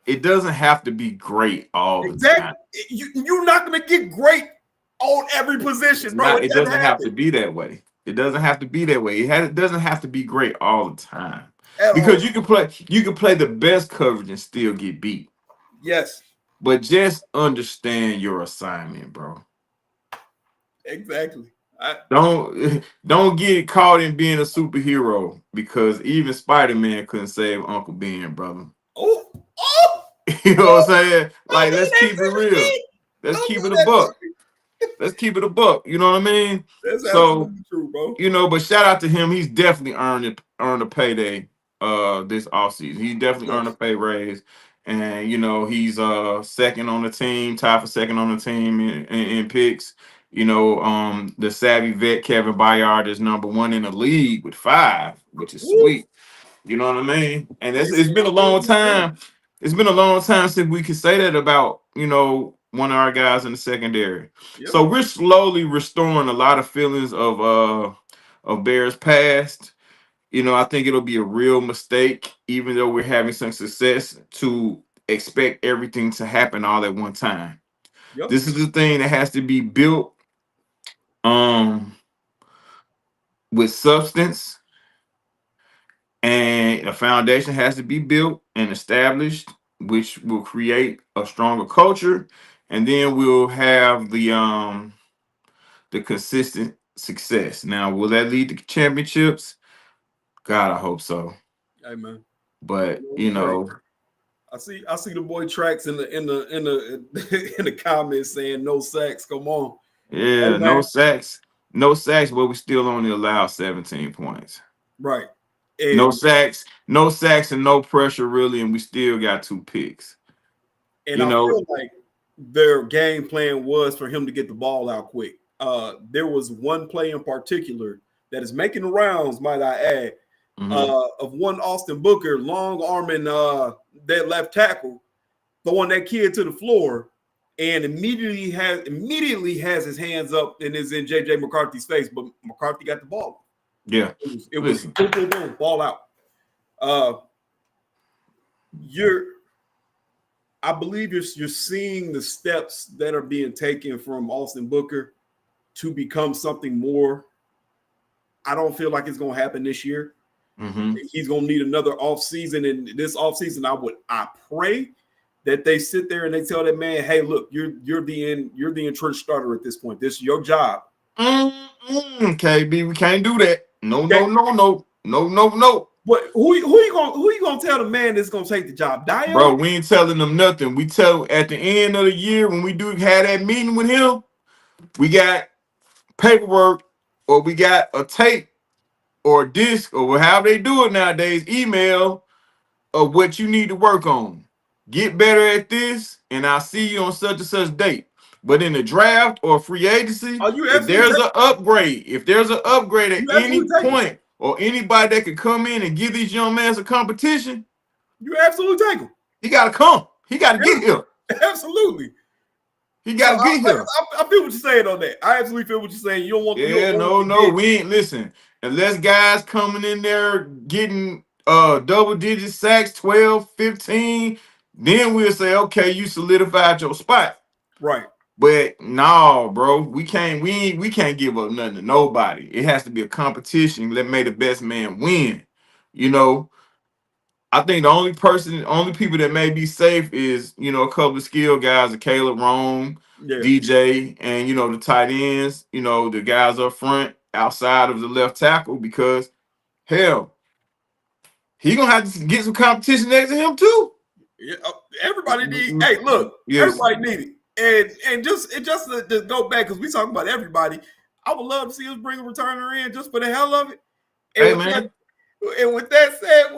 It doesn't have to be great all the time. You're not going to get great on every position, bro. It doesn't have to be that way. It doesn't have to be that way. It doesn't have to be great all the time. Because you can play the best coverage and still get beat. Yes. But just understand your assignment, bro. Exactly. Don't get caught in being a superhero, because even Spider-Man couldn't save Uncle Ben, brother. Oh. You know what I'm saying? Like, let's keep it real. Let's keep it a buck. Let's keep it a buck. You know what I mean? That's absolutely true, bro. You know, but shout out to him. He's definitely earned a payday this offseason. He definitely earned a pay raise. And, you know, he's second on the team, tied for second on the team in picks. You know, the savvy vet Kevin Byard is number 1 in the league with 5, which is sweet. You know what I mean? And it's been a long time. It's been a long time since we could say that about, you know, one of our guys in the secondary. Yep. So we're slowly restoring a lot of feelings of Bears past. I think it'll be a real mistake, even though we're having some success, to expect everything to happen all at one time. Yep. This is the thing that has to be built um with substance, and a foundation has to be built and established, which will create a stronger culture, and then we'll have the consistent success. Now, will that lead to championships? God, I hope so. Hey man. But Hey, I see the boy Tracks in the in the comments saying no sacks. Come on. Hey yeah, man. no sacks, but we still only allow 17 points. Right. No And sacks, no sacks, and no pressure really, and we still got 2 picks. and You I know, feel like their game plan was for him to get the ball out quick. There was one play in particular that is making the rounds, might I add, of one Austin Booker long arming that left tackle, throwing that kid to the floor, and immediately has his hands up and is in JJ McCarthy's face, but McCarthy got the ball. yeah. It was boom, boom, boom, ball out. I believe you're seeing the steps that are being taken from Austin Booker to become something more. I don't feel like it's going to happen this year. He's going to need another offseason, and this offseason, I pray that they sit there and they tell that man, "Hey, look, you're the entrenched starter at this point. This is your job." KB, we can't do that. No. But who you gonna tell the man that's gonna take the job? Dio? Bro, we ain't telling them nothing. We tell at the end of the year when we do have that meeting with him, we got paperwork or we got a tape or a disc or however they do it nowadays, email of what you need to work on. Get better at this, and I'll see you on such and such date. But in the draft or free agency, if there's an upgrade at any point, or anybody that could come in and give these young men a competition, you absolutely take him. He got to come. He got to get here. Absolutely. He got to get here. I feel what you're saying on that. I absolutely feel what you're saying. You don't want. Yeah, no. We ain't listen. Unless guys coming in there getting double digit sacks, 12, 15, then we'll say, okay, you solidified your spot. Right. But no, bro, we can't give up nothing to nobody. It has to be a competition. Let may the best man win. I think the only people that may be safe is, a couple of skilled guys, Caleb Rome, DJ, and the tight ends, the guys up front outside of the left tackle, because hell, he gonna have to get some competition next to him too. Yeah, everybody need. Hey, look, everybody need it. And just to go back, because we talking about everybody, I would love to see us bring a returner in just for the hell of it. And with that said,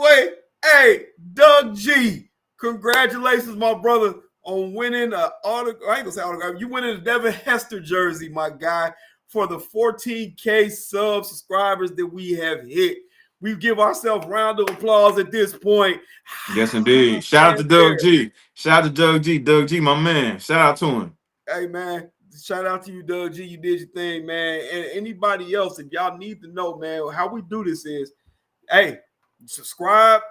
hey, Doug G, congratulations, my brother, on winning an autograph. I ain't gonna say autograph. You winning a Devin Hester jersey, my guy, for the 14K subscribers that we have hit. We give ourselves a round of applause at this point. Yes, indeed. Shout out to Doug G. Shout out to Doug G. Doug G, my man. Shout out to him. Hey, man. Shout out to you, Doug G. You did your thing, man. And anybody else, if y'all need to know, man, how we do this is, hey, subscribe.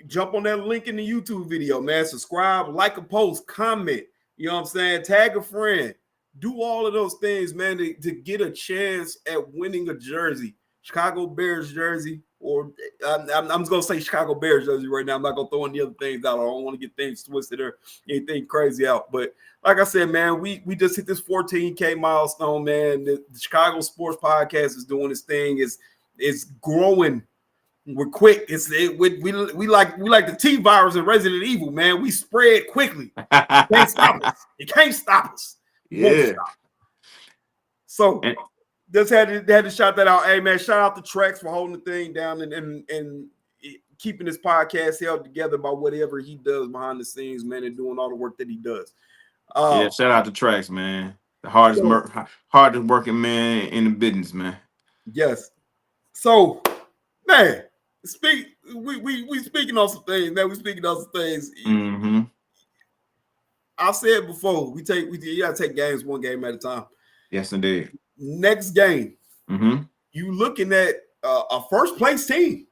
Jump on that link in the YouTube video, man. Subscribe, like a post, comment. You know what I'm saying? Tag a friend. Do all of those things, man, to get a chance at winning a jersey. Chicago Bears jersey, or I'm just going to say Chicago Bears jersey right now. I'm not going to throw any other things out. I don't want to get things twisted or anything crazy out. But like I said, man, we just hit this 14K milestone, man. The Chicago Sports Podcast is doing its thing. It's growing. We're quick. We like the T-virus in Resident Evil, man. We spread quickly. It can't stop us. It can't stop us. Yeah. Stop. So just had to shout that out. Hey, man, shout out to Trex for holding the thing down and keeping this podcast held together by whatever he does behind the scenes, man, and doing all the work that he does. Shout out to Trex, man. The hardest working man in the business, man. Yes. So, man, we speaking on some things, man. We speaking on some things. Mm-hmm. I said before, you gotta take games one game at a time. Yes, indeed. Next game, you looking at a first place team.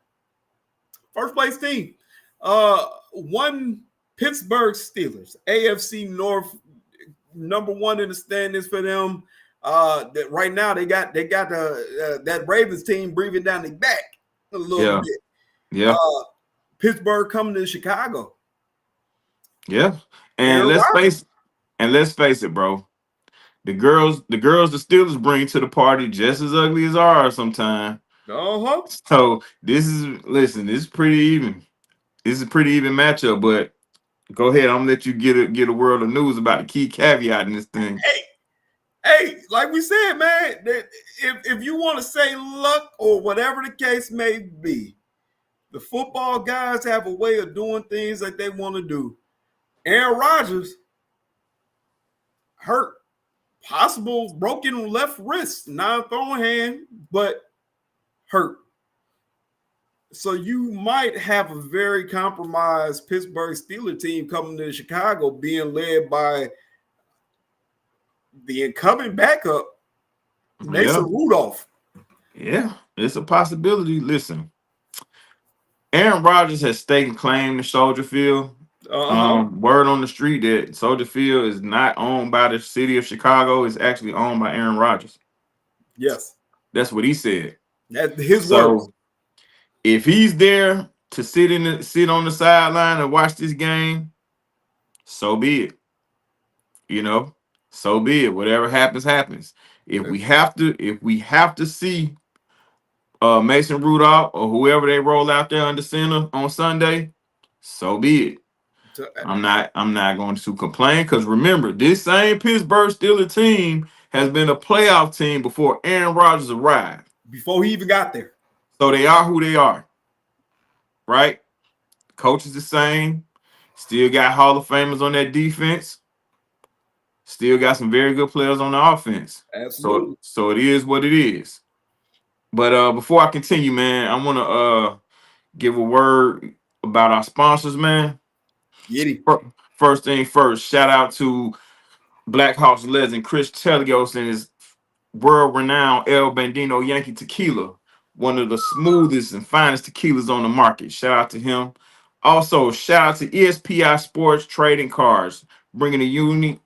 One Pittsburgh Steelers, AFC North, number one in the standings for them. That right now they got that Ravens team breathing down their back a little bit. Yeah. Pittsburgh coming to Chicago. Yeah. And let's face it, bro. The girls the Steelers bring to the party just as ugly as ours sometimes. Uh-huh. So this is pretty even. This is a pretty even matchup, but go ahead. I'm gonna let you get a world of news about the key caveat in this thing. Hey, like we said, man, if you want to say luck or whatever the case may be, the football guys have a way of doing things that they want to do. Aaron Rodgers hurt, possible broken left wrist, non-throwing hand, but hurt. So you might have a very compromised Pittsburgh Steelers team coming to Chicago, being led by the incumbent backup, Mason Rudolph. Yeah, it's a possibility. Listen, Aaron Rodgers has taken claim to Soldier Field. Word on the street that Soldier Field is not owned by the city of Chicago. It's actually owned by Aaron Rodgers. Yes. That's what he said. That's his words. If he's there to sit on the sideline and watch this game, so be it. You know, so be it. Whatever happens, happens. If we have to see Mason Rudolph or whoever they roll out there under center on Sunday, so be it. I'm not going to complain, because remember, this same Pittsburgh Steelers team has been a playoff team before Aaron Rodgers arrived. Before he even got there. So they are who they are. Right? Coach is the same. Still got Hall of Famers on that defense. Still got some very good players on the offense. Absolutely. So it is what it is. But before I continue, man, I want to give a word about our sponsors, man. First thing first, shout out to Black Hawks legend Chris Chelios and his world-renowned El Bandino Yankee Tequila, one of the smoothest and finest tequilas on the market. Shout out to him. Also, shout out to ESPI Sports Trading Cards, bringing unity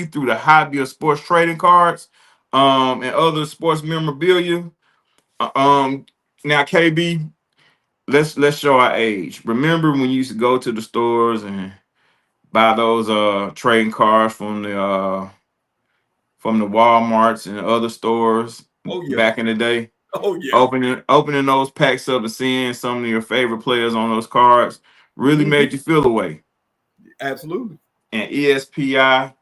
through the hobby of sports trading cards and other sports memorabilia. Now, KB, let's show our age. Remember when you used to go to the stores and buy those trading cards from the Walmarts and other stores back in the day? Oh yeah. Opening those packs up and seeing some of your favorite players on those cards really made you feel away. Absolutely. And ESPI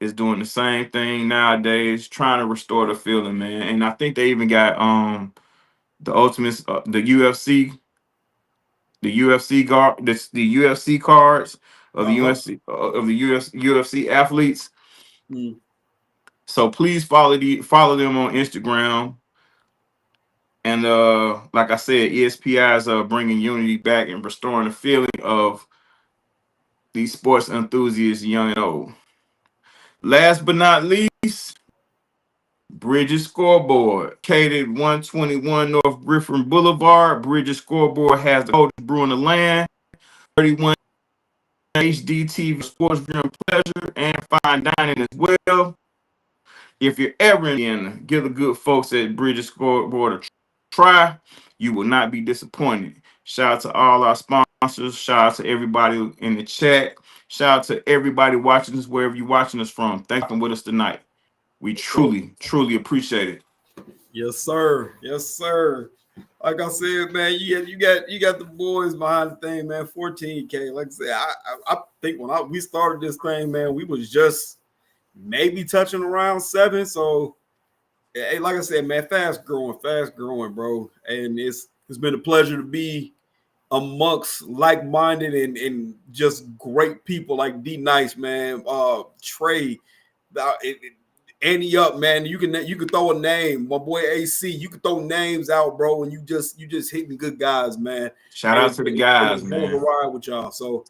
is doing the same thing nowadays, trying to restore the feeling, man. And I think they even got the Ultimates, the UFC cards of the UFC athletes. So please follow them on Instagram. And like I said, ESPI is bringing unity back and restoring the feeling of these sports enthusiasts, young and old. Last but not least, Bridges Scoreboard, located 121 North Griffin Boulevard. Bridges Scoreboard has the coldest brew in the land, 31 HD TV, sports viewing pleasure, and fine dining as well. If you're ever in, give the good folks at Bridges Scoreboard a try. You will not be disappointed. Shout out to all our sponsors. Shout out to everybody in the chat. Shout out to everybody watching us wherever you're watching us from. Thank you for with us tonight. We truly appreciate it. Yes, sir. Yes, sir. Like I said, man, you got the boys behind the thing, man. 14K. Like I said, I think when we started this thing, man, we was just maybe touching around 7. So, hey, like I said, man, fast growing, bro. And it's been a pleasure to be amongst like-minded and just great people like D Nice, man. Trey, Andy up, man. You can throw a name. My boy AC, you can throw names out, bro, and you just hitting good guys, man. Shout out to the guys, man. It was a ride with y'all. So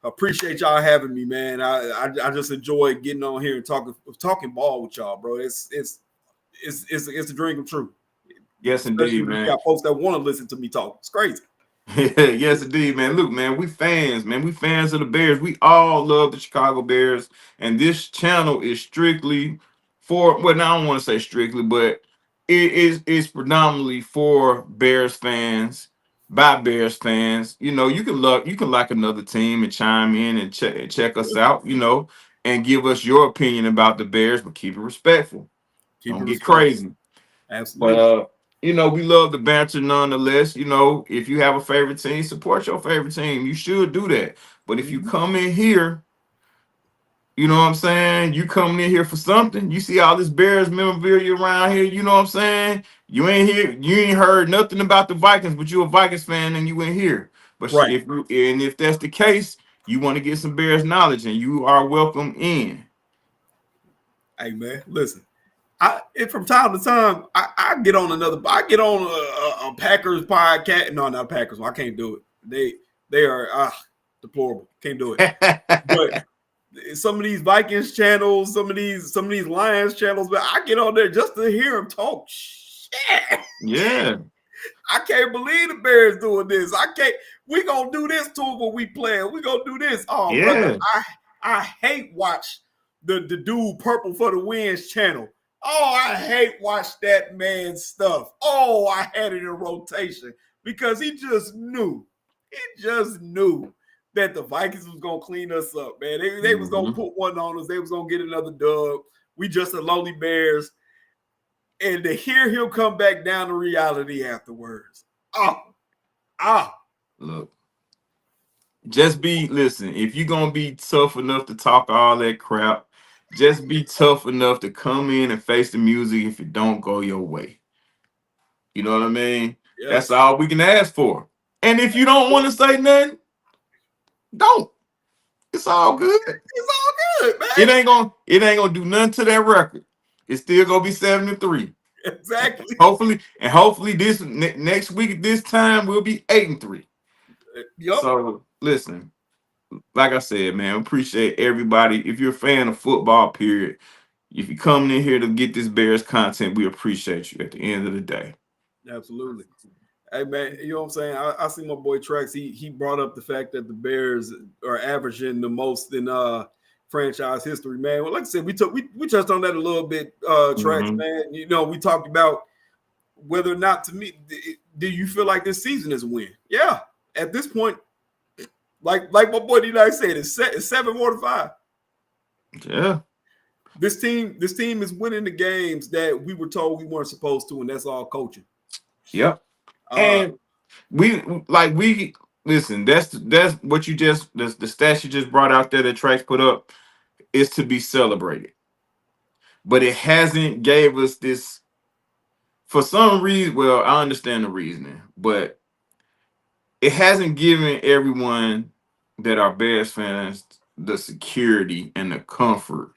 I appreciate y'all having me, man. I just enjoy getting on here and talking ball with y'all, bro. It's a dream come true. Yes, especially indeed, when you man. got folks that want to listen to me talk. It's crazy. Yes, indeed, man. Look, man, we fans, man. We fans of the Bears. We all love the Chicago Bears, and this channel is strictly for. Well, now I don't want to say strictly, but it's predominantly for Bears fans by Bears fans. You can like another team and chime in and check us out. And give us your opinion about the Bears, but keep it respectful. Keep it Don't get respectful. crazy. But Absolutely. we love the banter nonetheless. If you have a favorite team, support your favorite team. You should do that. But if you come in here, you know what I'm saying? You coming in here for something. You see all this Bears memorabilia around here, you know what I'm saying? You ain't here, you ain't heard nothing about the Vikings, but you a Vikings fan and you in here. But Right. if that's the case, you want to get some Bears knowledge and you are welcome in. Hey man, listen. From time to time, I get on a Packers podcast. No, not Packers. I can't do it. They are deplorable. Can't do it. But some of these Vikings channels, some of these Lions channels, but I get on there just to hear them talk. Shit. Yeah. I can't believe the Bears doing this. We gonna do this to them when we play. We gonna do this. Oh, Yeah. brother, I hate watch the dude Purple for the Wins channel. Oh, I hate watch that man's stuff. Oh, I had it in rotation because he just knew that the Vikings was gonna clean us up, man. They was gonna put one on us. They was gonna get another dub. We just a lowly Bears. And to hear him come back down to reality afterwards. Look. Listen, if you're gonna be tough enough to talk all that crap, just be tough enough to come in and face the music if it don't go your way. You know what I mean? Yes. That's all we can ask for. And if you don't want to say nothing, don't. It's all good. It's all good, man. It ain't gonna do nothing to that record. It's still gonna be 7-3. Exactly. Hopefully this next week at this time we'll be 8-3. Yep. So listen. Like I said, man, appreciate everybody. If you're a fan of football, period, if you're coming in here to get this Bears content, we appreciate you at the end of the day. Absolutely. Hey, man, you know what I'm saying? I see my boy Trax. He brought up the fact that the Bears are averaging the most in franchise history, man. Well, like I said, we touched on that a little bit, Trax, man. We talked about whether or not, to me, do you feel like this season is a win? Yeah. At this point, like my boy D-Nice said, it's 7 more to 5. Yeah. This team is winning the games that we were told we weren't supposed to, and that's all coaching. Yep. And we listen, that's what you the stats you just brought out there that Trax put up is to be celebrated. But it hasn't gave us this for some reason. Well, I understand the reasoning, but it hasn't given everyone that are Bears fans the security and the comfort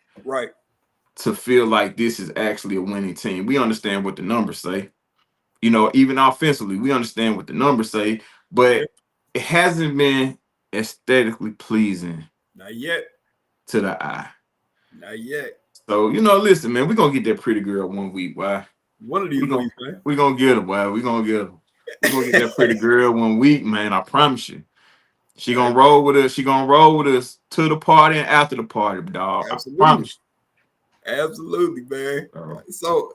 to feel like this is actually a winning team. We understand what the numbers say. Even offensively, we understand what the numbers say, but it hasn't been aesthetically pleasing. Not yet. To the eye. Not yet. So, listen, man, we're going to get that pretty girl one week. Why? One of these weeks, man. We're going to get her, boy. We're going to get her. We're going to get that pretty girl one week, man. I promise you. She going to roll with us. She going to roll with us to the party and after the party, dog. Absolutely. I promise you. Absolutely, man. So,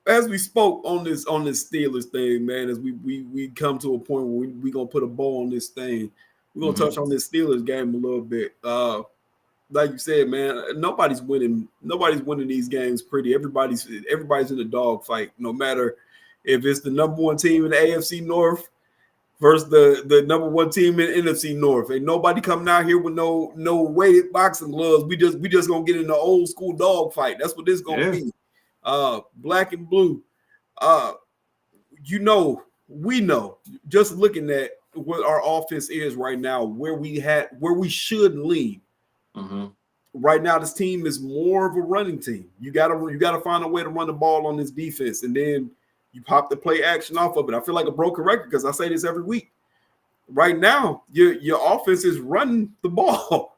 as we spoke on this Steelers thing, man, as we come to a point where we gonna put a bow on this thing, we're gonna touch on this Steelers game a little bit. Like you said, man, nobody's winning these games pretty. Everybody's in a dog fight, no matter if it's the number one team in the AFC North versus the number one team in NFC North. Ain't nobody coming out here with no weighted boxing gloves. We just gonna get in the old school dog fight. That's what this gonna be. Black and blue. We know just looking at what our offense is right now, where we should lean. Right now, this team is more of a running team. You gotta find a way to run the ball on this defense, and then you pop the play action off of it. I feel like a broken record because I say this every week. Right now, your offense is running the ball.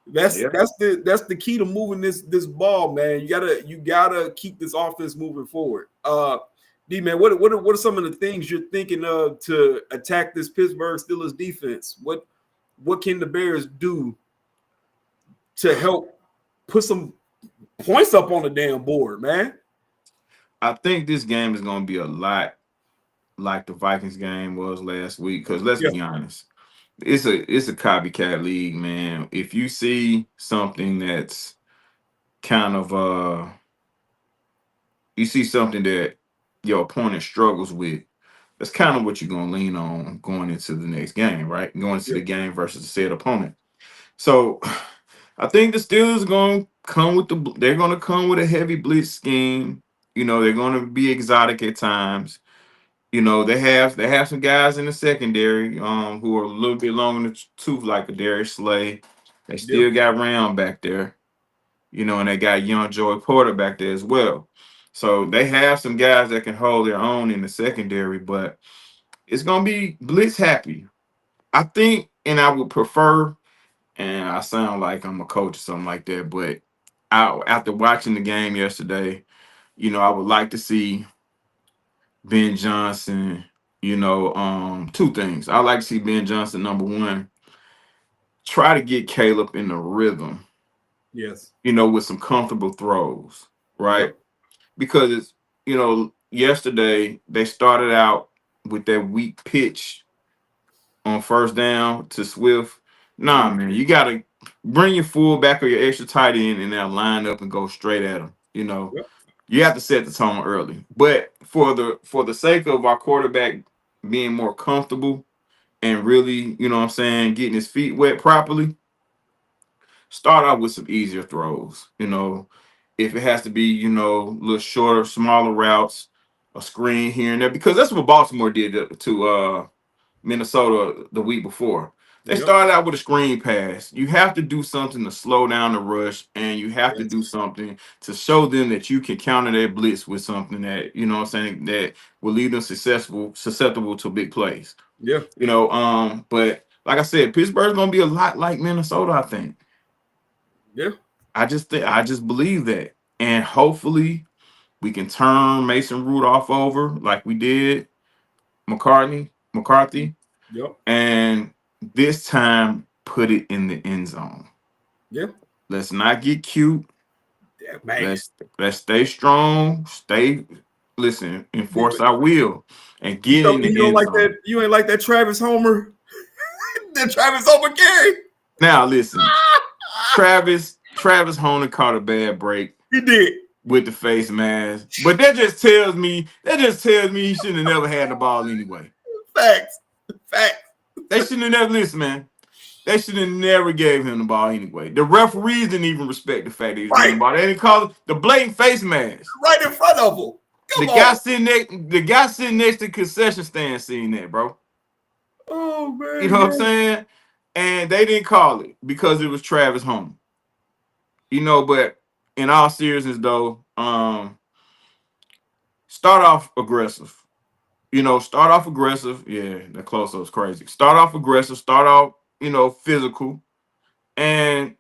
That's Yeah. the key to moving this ball, man. You gotta keep this offense moving forward. D man, what are some of the things you're thinking of to attack this Pittsburgh Steelers defense? What can the Bears do to help put some points up on the damn board, man? I think this game is going to be a lot like the Vikings game was last week. Because let's Yeah, be honest, it's a copycat league, man. If you see something that's kind of you see something that your opponent struggles with, that's kind of what you're gonna lean on going into the next game, right? Going into yeah, the game versus the said opponent. So I think the Steelers are gonna come with they're gonna come with a heavy blitz scheme. They're gonna be exotic at times. They have some guys in the secondary who are a little bit long in the tooth, like a Darius Slay. They yeah, still got Round back there, and they got young Joey Porter back there as well. So they have some guys that can hold their own in the secondary, but it's gonna be blitz happy. I think, and I would prefer, and I sound like I'm a coach or something like that, but after watching the game yesterday, I would like to see Ben Johnson, two things. I like to see Ben Johnson, number one, try to get Caleb in the rhythm, yes, with some comfortable throws, right? yep, Because yesterday they started out with that weak pitch on first down to Swift. Nah, mm, man, you gotta bring your fullback or your extra tight end and now line up and go straight at him. yep, You have to set the tone early. But for the sake of our quarterback being more comfortable and really, what I'm saying, getting his feet wet properly, start out with some easier throws. If it has to be, a little shorter, smaller routes, a screen here and there, because that's what Baltimore did to Minnesota the week before. They yep, started out with a screen pass. You have to do something to slow down the rush, and you have to yes, do something to show them that you can counter their blitz with something that, what I'm saying, that will leave them susceptible to big plays. yeah, But like I said, Pittsburgh's gonna be a lot like Minnesota, I think. yeah, I just believe that. And hopefully we can turn Mason Rudolph over like we did McCarthy, yep, and this time put it in the end zone. yeah, Let's not get cute. yeah, man. Let's stay strong. Enforce You our will and get tell in me the you don't end like that? zone. You ain't like that Travis Homer, that Travis Homer carry. Now listen, Travis Honer caught a bad break He did. with the face mask, but that just tells me he shouldn't have never had the ball anyway. Facts, facts. They shouldn't have never listened, man. They should have never gave him the ball anyway. The referees didn't even respect the fact that he was getting the Right, ball. They didn't call it the blatant face mask. right in front of him. The Come guy on. sitting next to the concession stand seeing that, bro. Oh You man, know what I'm yeah. saying? And they didn't call it because it was Travis Homer. But in all seriousness though, start off aggressive. Start off aggressive. Yeah, the close up's crazy. Start off aggressive, start off, physical, and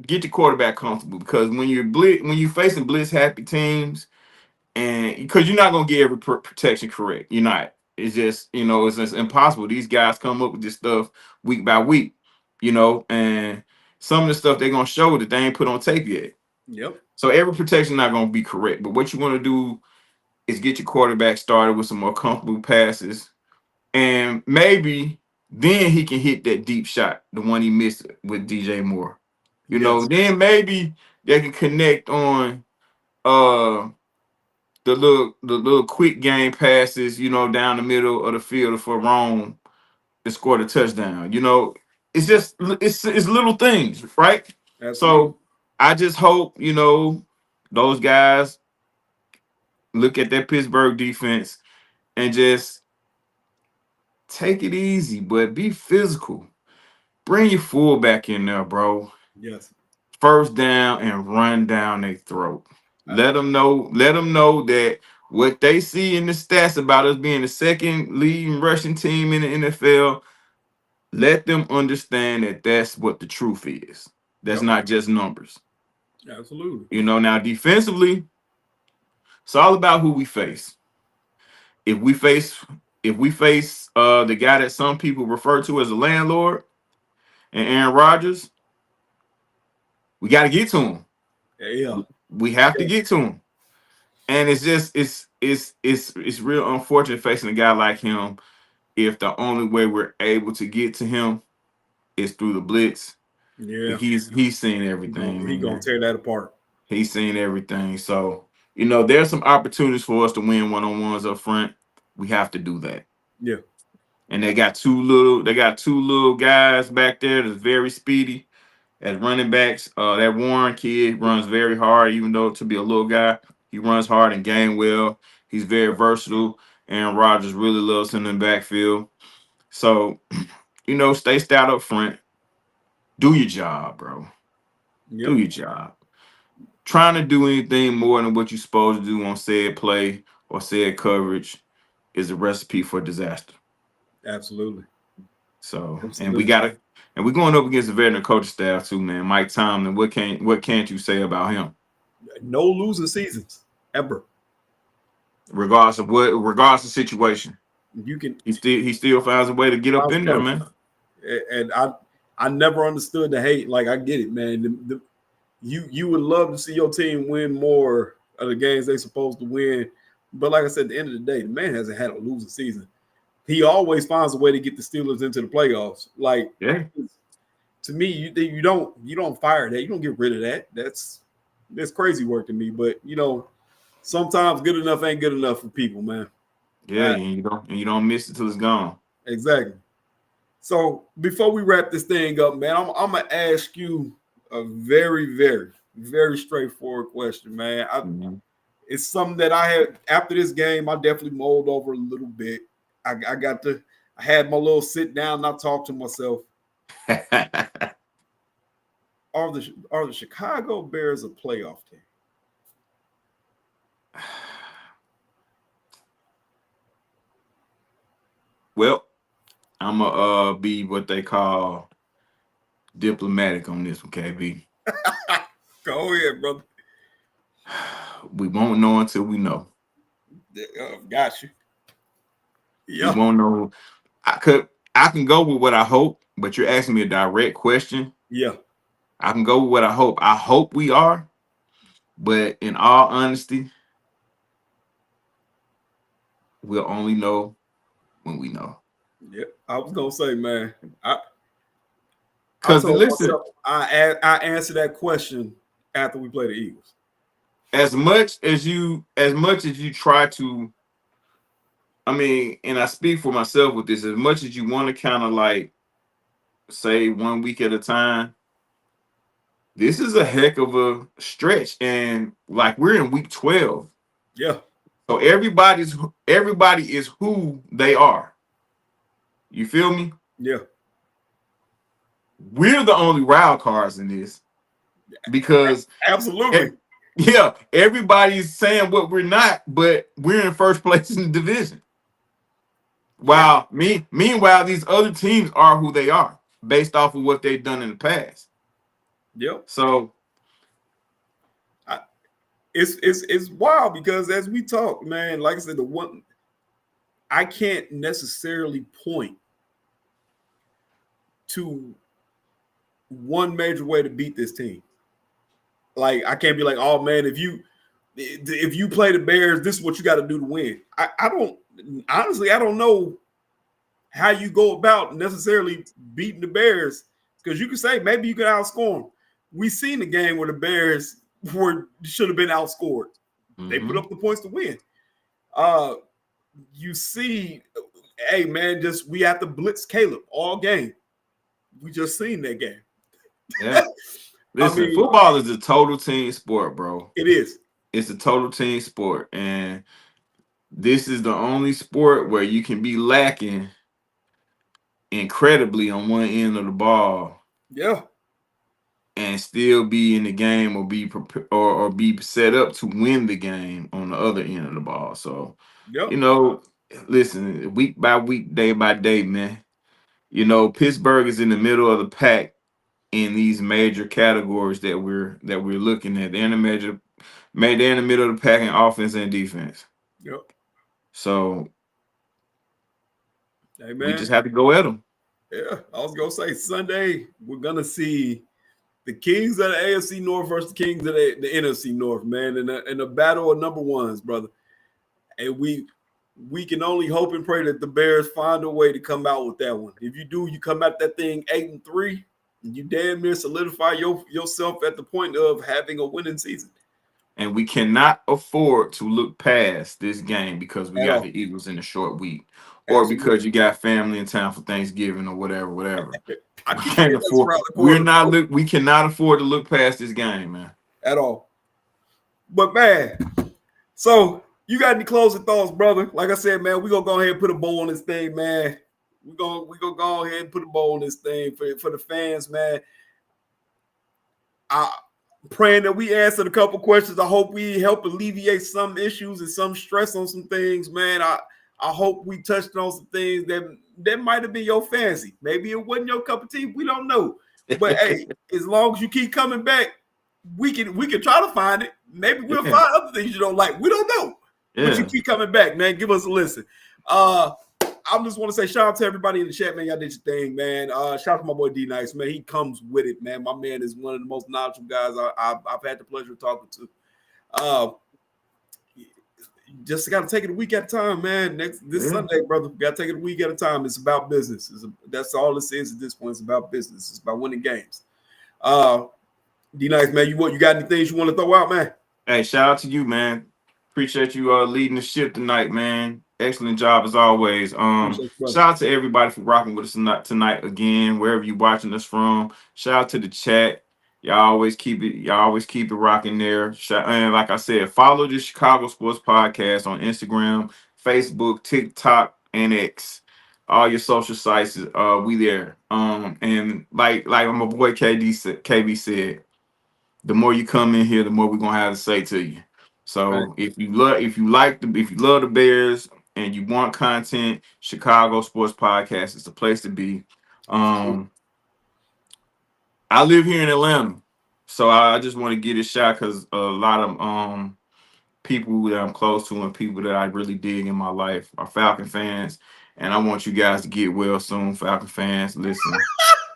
get the quarterback comfortable, because when you facing blitz happy teams, and because you're not gonna get every protection correct, you're not. It's just it's just impossible. These guys come up with this stuff week by week, and some of the stuff they're gonna show that they ain't put on tape yet. Yep. So every protection not gonna be correct. But what you want to do is get your quarterback started with some more comfortable passes, and maybe then he can hit that deep shot, the one he missed with DJ Moore. Yes. Then maybe they can connect on uh the little quick game passes, down the middle of the field for Rome to score the touchdown. It's Yep. just it's little things, right? Absolutely. So I just hope, those guys look at that Pittsburgh defense and just take it easy, but be physical. Bring your fullback in there, bro. Yes. First down and run down their throat. Uh, Let them know. Let them know that what they see in the stats about us being the second leading rushing team in the NFL. Let them understand that that's what the truth is. That's Yep. not just numbers. Absolutely. Now defensively, it's all about who we face. If we face the guy that some people refer to as a landlord and Aaron Rodgers, we got to get to him. Yeah. We have to get to him. And it's just it's real unfortunate facing a guy like him if the only way we're able to get to him is through the blitz. Yeah. He's seen He everything, gonna man. tear that apart. He's seen everything. So, there's some opportunities for us to win one-on-ones up front. We have to do that. Yeah. And they got two little guys back there that's very speedy as running backs. That Warren kid runs very hard, even though to be a little guy, he runs hard and game well. He's very versatile. Aaron Rodgers really loves him in the backfield. So, stay stout up front. Do your job, bro. Yep. Do your job. Trying to do anything more than what you're supposed to do on said play or said coverage is a recipe for disaster. Absolutely. So, and Absolutely. we're going up against the veteran coaching staff too, man. Mike Tomlin, what can't you say about him? No losing seasons ever. Regardless of situation, You can he still finds a way to get up in there, man. And I never understood the hate. Like, I get it, man. You would love to see your team win more of the games they supposed to win. But like I said, at the end of the day, the man hasn't had a losing season. He always finds a way to get the Steelers into the playoffs. Like, Yeah. To me, you don't fire that. You don't get rid of that. That's crazy work to me. But sometimes good enough ain't good enough for people, man. Yeah, and you don't miss it till it's gone. Exactly. So before we wrap this thing up, man, I'm gonna ask you a very, very, very straightforward question, man. It's something that I had after this game. I definitely mulled over a little bit. I had my little sit down and I talked to myself. Are the Chicago Bears a playoff team? Well, I'm gonna be what they call diplomatic on this one, KB. Go ahead, brother. We won't know until we know. Got you. Yeah. We won't know. I can go with what I hope, but you're asking me a direct question. Yeah. I can go with what I hope. I hope we are, but in all honesty, we'll only know when we know. Yeah, I was gonna say, man. Because listen, I answer that question after we play the Eagles. as much as you try to, and I speak for myself with this, as much as you want to kind of like say 1 week at a time, this is a heck of a stretch. And like we're in week 12. Yeah. So everybody is who they are. You feel me? Yeah. We're the only wild cards in this because absolutely. Everybody's saying what we're not, but we're in first place in the division. While meanwhile, these other teams are who they are based off of what they've done in the past. Yep. So it's wild because as we talk, man, like I said, I can't necessarily point to one major way to beat this team. Like, I can't be like, oh man, if you play the Bears, this is what you got to do to win. I don't know how you go about necessarily beating the Bears, because you can say maybe you can outscore them. We seen the game where the Bears should have been outscored. Mm-hmm. They put up the points to win. You see, hey man, we have to blitz Caleb all game. We just seen that game. Yeah. Listen, football is a total team sport, bro. It is. It's a total team sport. And this is the only sport where you can be lacking incredibly on one end of the ball. Yeah. And still be in the game or be prepared or be set up to win the game on the other end of the ball. So, listen, week by week, day by day, man. Pittsburgh is in the middle of the pack in these major categories that we're looking at. They're in the middle of the pack in offense and defense. Yep. So Hey, we man. just have to go at them. Yeah, I was gonna say Sunday we're gonna see the Kings of the AFC North versus the Kings of the NFC North, man, in a battle of number ones, brother. And we can only hope and pray that the Bears find a way to come out with that one. If you do, you come out that thing 8-3, and you damn near solidify yourself at the point of having a winning season. And we cannot afford to look past this game because we At got all. the Eagles in a short week, or because you got family in town for Thanksgiving or whatever. I We keep can't that's afford. around the corner, We cannot afford to look past this game, man. at all. But man, so you got any closing thoughts, brother? Like I said, man, we're gonna go ahead and put a bow on this thing, man. We're gonna go ahead and put a bow on this thing for the fans, man. I'm praying that we answered a couple questions. I hope we help alleviate some issues and some stress on some things, man. I hope we touched on some things that might have been your fancy. Maybe it wasn't your cup of tea. We don't know. But hey, as long as you keep coming back, we can try to find it. Maybe we'll find other things you don't like. We don't know. Yeah. But you keep coming back, man. Give us a listen. I just want to say shout out to everybody in the chat, man. Y'all did your thing, man. Shout out to my boy D Nice, man. He comes with it, man. My man is one of the most knowledgeable guys I've had the pleasure of talking to. Just got to take it a week at a time, man. This Sunday, brother, got to take it a week at a time. It's about business. That's all this is at this point. It's about business. It's about winning games. D Nice, man. You got any things you want to throw out, man? Hey, shout out to you, man. Appreciate you leading the ship tonight, man. Excellent job as always. Shout out to everybody for rocking with us tonight again, wherever you watching us from. Shout out to the chat. Y'all always keep it rocking there. And like I said, follow the Chicago Sports Podcast on Instagram, Facebook, TikTok, and X. All your social sites, we there. And like my boy KB said, the more you come in here, the more we're gonna have to say to you. So Right. if you love the Bears and you want content, Chicago Sports Podcast is the place to be. I live here in Atlanta, so I just want to get a shot because a lot of people that I'm close to and people that I really dig in my life are Falcon fans, and I want you guys to get well soon, Falcon fans. Listen,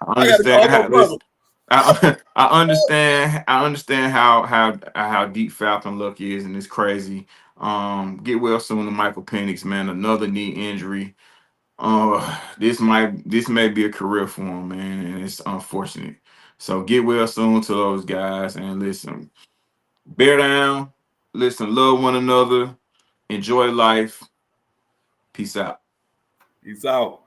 I understand how listen. I understand how deep Falcon luck is, and it's crazy. Get well soon to Michael Penix, man. Another knee injury. This may be a career for him, man, and it's unfortunate. So get well soon to those guys, and listen, bear down. Listen, love one another. Enjoy life. Peace out. Peace out.